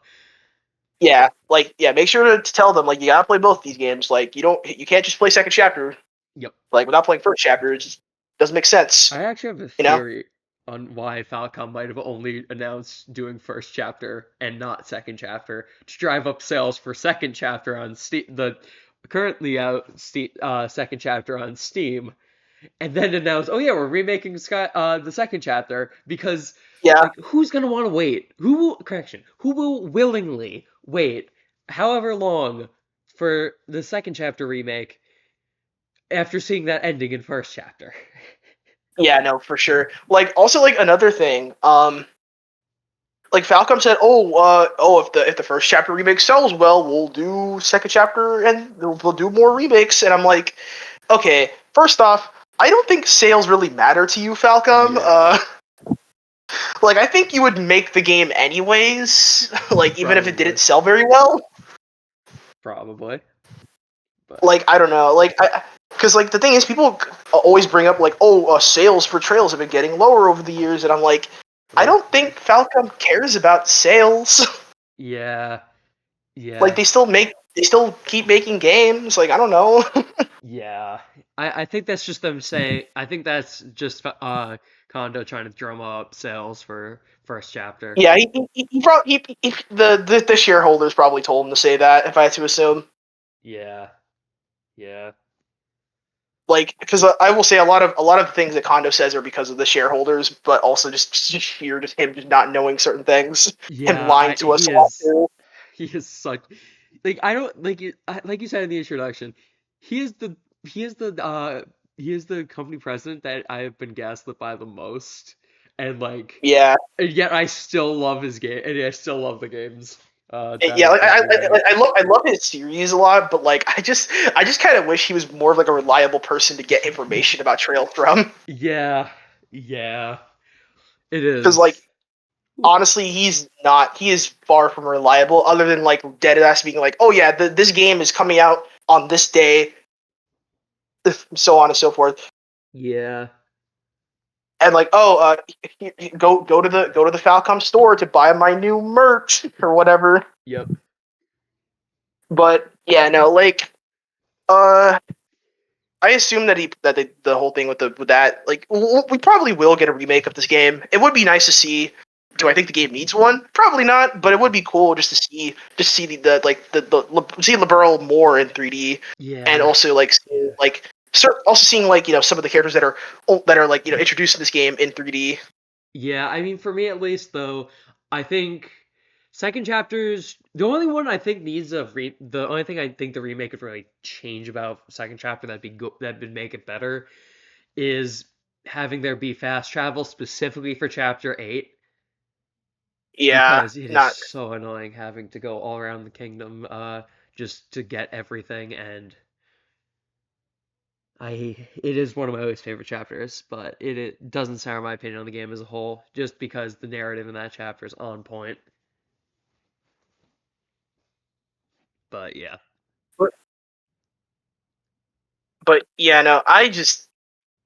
Yeah, like yeah, make sure to tell them like you gotta play both these games. Like you can't just play Second Chapter Yep. like without playing First Chapter. It just doesn't make sense. I actually have a You know? theory on why Falcom might have only announced doing first chapter and not second chapter to drive up sales for second chapter on Steam, the currently out second chapter on Steam, and then announce, oh yeah, we're remaking the second chapter because Yeah, like who's gonna want to wait? Who will willingly wait however long for the second chapter remake after seeing that ending in first chapter? yeah, no, for sure. Like also like another thing, like Falcom said, if the first chapter remake sells well, we'll do second chapter and we'll do more remakes. And I'm like, okay, first off, I don't think sales really matter to you, Falcom. Yeah, Like I think you would make the game anyways, like even if it didn't probably. sell very well. Probably. But Like I don't know, like because like the thing is, people always bring up like, sales for Trails have been getting lower over the years, and I'm like, I well, don't think Falcom cares about sales. yeah, Like yeah, they still keep making games. Like I don't know. yeah. I think that's just them saying. I think that's just Kondo trying to drum up sales for first chapter. Yeah, the shareholders probably told him to say that. If I had to assume, Yeah, yeah, like, because I will say a lot of the things that Kondo says are because of the shareholders, but also just fear just him just not knowing certain things and yeah. lying to us He a lot is too. he is such like I don't like it like you said in the introduction. He is the he is the he is the company president that I have been gaslit by the most, and like Yeah, and yet I still love his game, and I still love the games yeah. Like that he made. I love his series a lot, but like I just kind of wish he was more of like a reliable person to get information about Trail from. Yeah, yeah, it Because like is. honestly, he is far from reliable. Other than like Deadass being like, oh yeah, this game is coming out on this day, so on and so forth. Yeah, And like, go to the Falcom store to buy my new merch or whatever. yep, But yeah, no, like, uh, I assume that the whole thing with that, like, we probably will get a remake of this game. It would be nice to see. Do I think the game needs one? Probably not, but it would be cool just see see Liberal more in 3D, and yeah, also like yeah, also seeing like some of the characters that are like introduced in this game in 3D. yeah. I mean, for me at least, though, I think second chapters. The only one I think needs a the only thing I think the remake could really change about second chapter that would make it better is having there be fast travel specifically for chapter 8 Yeah, because it is not so annoying having to go all around the kingdom just to get everything, and it is one of my least favorite chapters, but it doesn't sour my opinion on the game as a whole just because the narrative in that chapter is on point. But yeah. but, but yeah, no, I just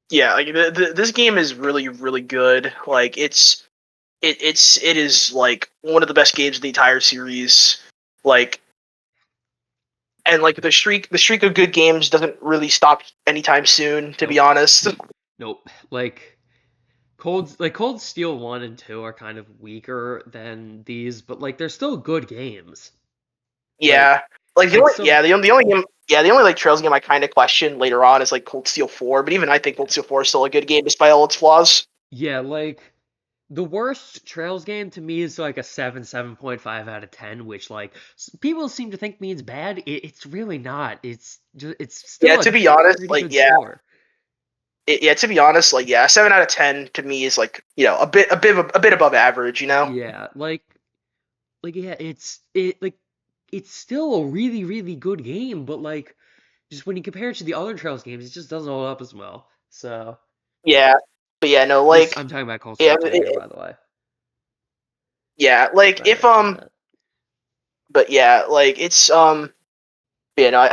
yeah, like this game is really good. Like it is like one of the best games in the entire series. Like and like the streak of good games doesn't really stop anytime soon, to be Nope. honest. Nope. Cold Steel 1 and 2 are kind of weaker than these, but like they're still good games. Like Yeah. Like I'd still the only game the only like Trails game I kind of question later on is like Cold Steel 4, but even I think Cold yeah. Steel 4 is still a good game despite all its flaws. Yeah, the worst Trails game to me is like a 7.5 out of 10, which like people seem to think means bad. It's really not. It's Yeah, still to a be honest, pretty like good yeah, score. to be honest, like yeah, 7 out of 10 to me is like a bit above average, you know. Yeah, like yeah, it's still a really really good game, but like just when you compare it to the other Trails games, it just doesn't hold up as well. So Yeah, but yeah, no, this like I'm talking about Cold yeah, Steel 2 here, by the way. yeah, like If I if mentioned that. but yeah, like it's yeah, no,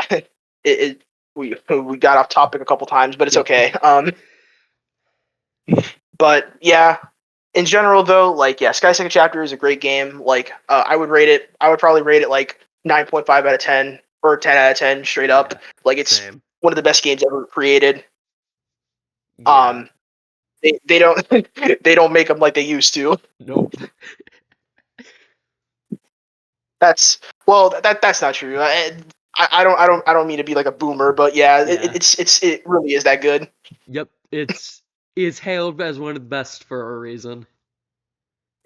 it we got off topic a couple times, but it's Yep. okay. But yeah, in general though, like yeah, Sky Second Chapter is a great game. Like I would rate it. I would probably rate it like 9.5 out of 10 or 10 out of 10 straight up. Yeah. Like it's Same. one of the best games ever created. Yeah. Um, they don't they don't make them like they used to. Nope. That's that's not true. I don't mean to be like a boomer, but yeah, Yeah. it really is that good. Yep. It's hailed as one of the best for a reason.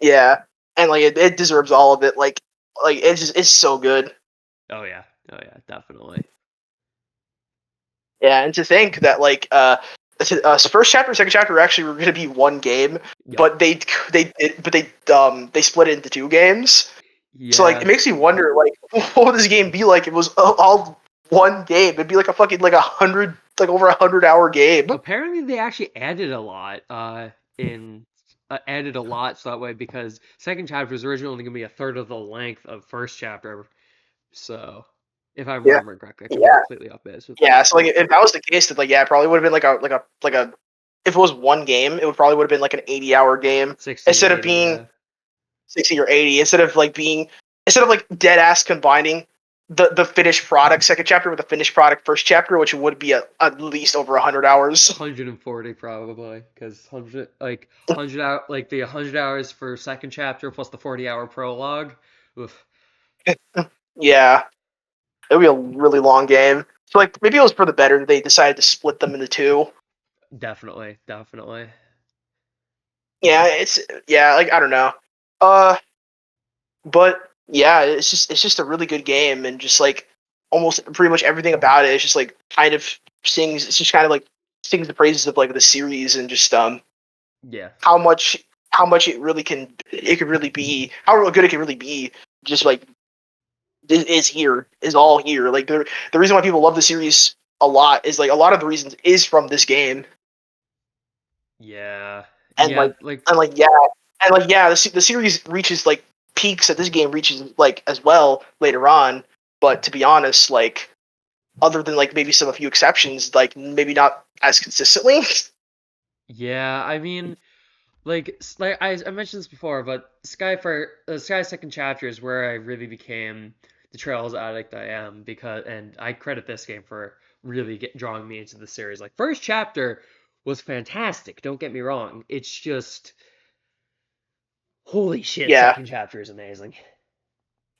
Yeah, and like it deserves all of it. Like it's so good. Oh yeah. Oh yeah, definitely. Yeah, and to think that like first chapter, second chapter actually were going to be one game, Yep. but they split it into two games. So like it Yeah. makes me wonder like what would this game be like if it was all one game? It'd be like a fucking like 100 like over 100 hour game. Apparently they actually added a lot in added a lot so that way because second chapter was originally only gonna be a third of the length of first chapter. So if I'm Yeah, remembering correctly, I could be yeah, completely off base with yeah. that. So like if that was the case, that like yeah, it probably would have been like a if it was one game, it would probably would have been like an 80 hour game 60 to instead of 80, being yeah. 60 or 80 instead of like dead ass combining the finished product second chapter with the finished product first chapter, which would be at least over 100 hours. 140 probably because 100 like 100 out like the 100 hours for second chapter plus the 40-hour prologue. Oof. Yeah, it would be a really long game. So like maybe it was for the better that they decided to split them into two. Definitely, definitely. Yeah, it's yeah, like I don't know. Uh but yeah, it's just a really good game, and just like almost pretty much everything about it is just like kind of sings it's just kind of like sings the praises of like the series, and just Yeah. how much it could really be, how good it can really be, just like is all here. Like the reason why people love the series a lot is like a lot of the reasons is from this game. Yeah. and Yeah, like like and like yeah the series reaches like peaks that this game reaches like as well later on. But to be honest, like other than like maybe some a few exceptions, like maybe not as consistently. yeah, I mean like I mentioned this before, but Sky Second Chapter is where I really became the Trails addict I am because and I credit this game for really drawing me into the series. Like first chapter was fantastic, don't get me wrong. It's just holy shit, Yeah, second chapter is amazing.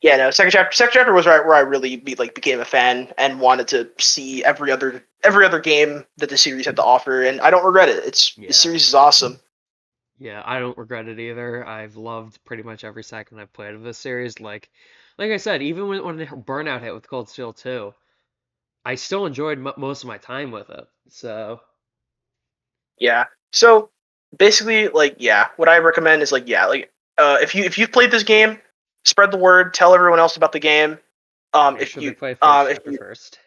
yeah, no, second chapter was right where I really became a fan and wanted to see every other game that the series had to offer, and I don't regret it. The Yeah. series is awesome. Yeah, I don't regret it either. I've loved pretty much every second I've played of this series. Like I said, even when Burnout hit with Cold Steel 2, I still enjoyed most of my time with it. So, Yeah. So basically, like, yeah, what I recommend is like, yeah, like, if you've played this game, spread the word, tell everyone else about the game. make sure they play first If chapter you, first.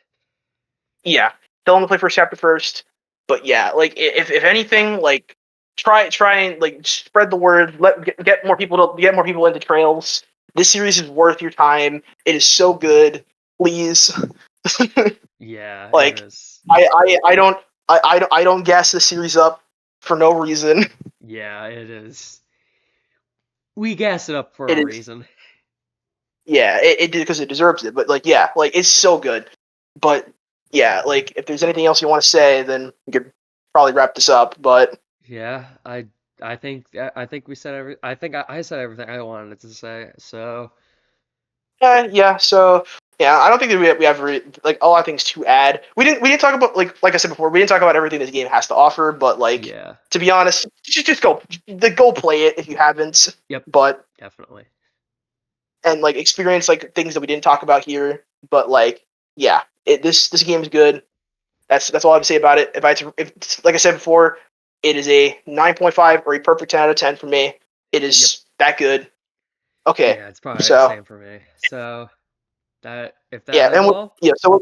yeah, tell them to play first chapter first. But yeah, like, if anything, like, try and like spread the word. Get more people into Trails. This series is worth your time. It is so good. Please, Yeah, it like, is. I don't I don't gas the series up for no reason. Yeah, it is. We gas it up for It a is reason. yeah, it did because it deserves it. But like yeah, like it's so good. But yeah, like if there's anything else you want to say, then we could probably wrap this up. But Yeah, I think we said I think I said everything I wanted to say. So, yeah, so Yeah, I don't think that we have like a lot of things to add. We didn't talk about like I said before, we didn't talk about everything this game has to offer. But like Yeah. to be honest, just go play it if you haven't. Yep. But Definitely. and like experience like things that we didn't talk about here. But like yeah, this game is good. That's all I have to say about it. If like I said before, it is a 9.5 or a perfect 10 out of 10 for me. It Yep. is that good. Okay, Yeah, it's probably the so same for me. So that if yeah, that is all, yeah, so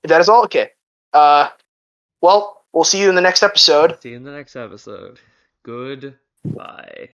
if that is all, okay. Well, we'll see you in the next episode. see you in the next episode. Goodbye.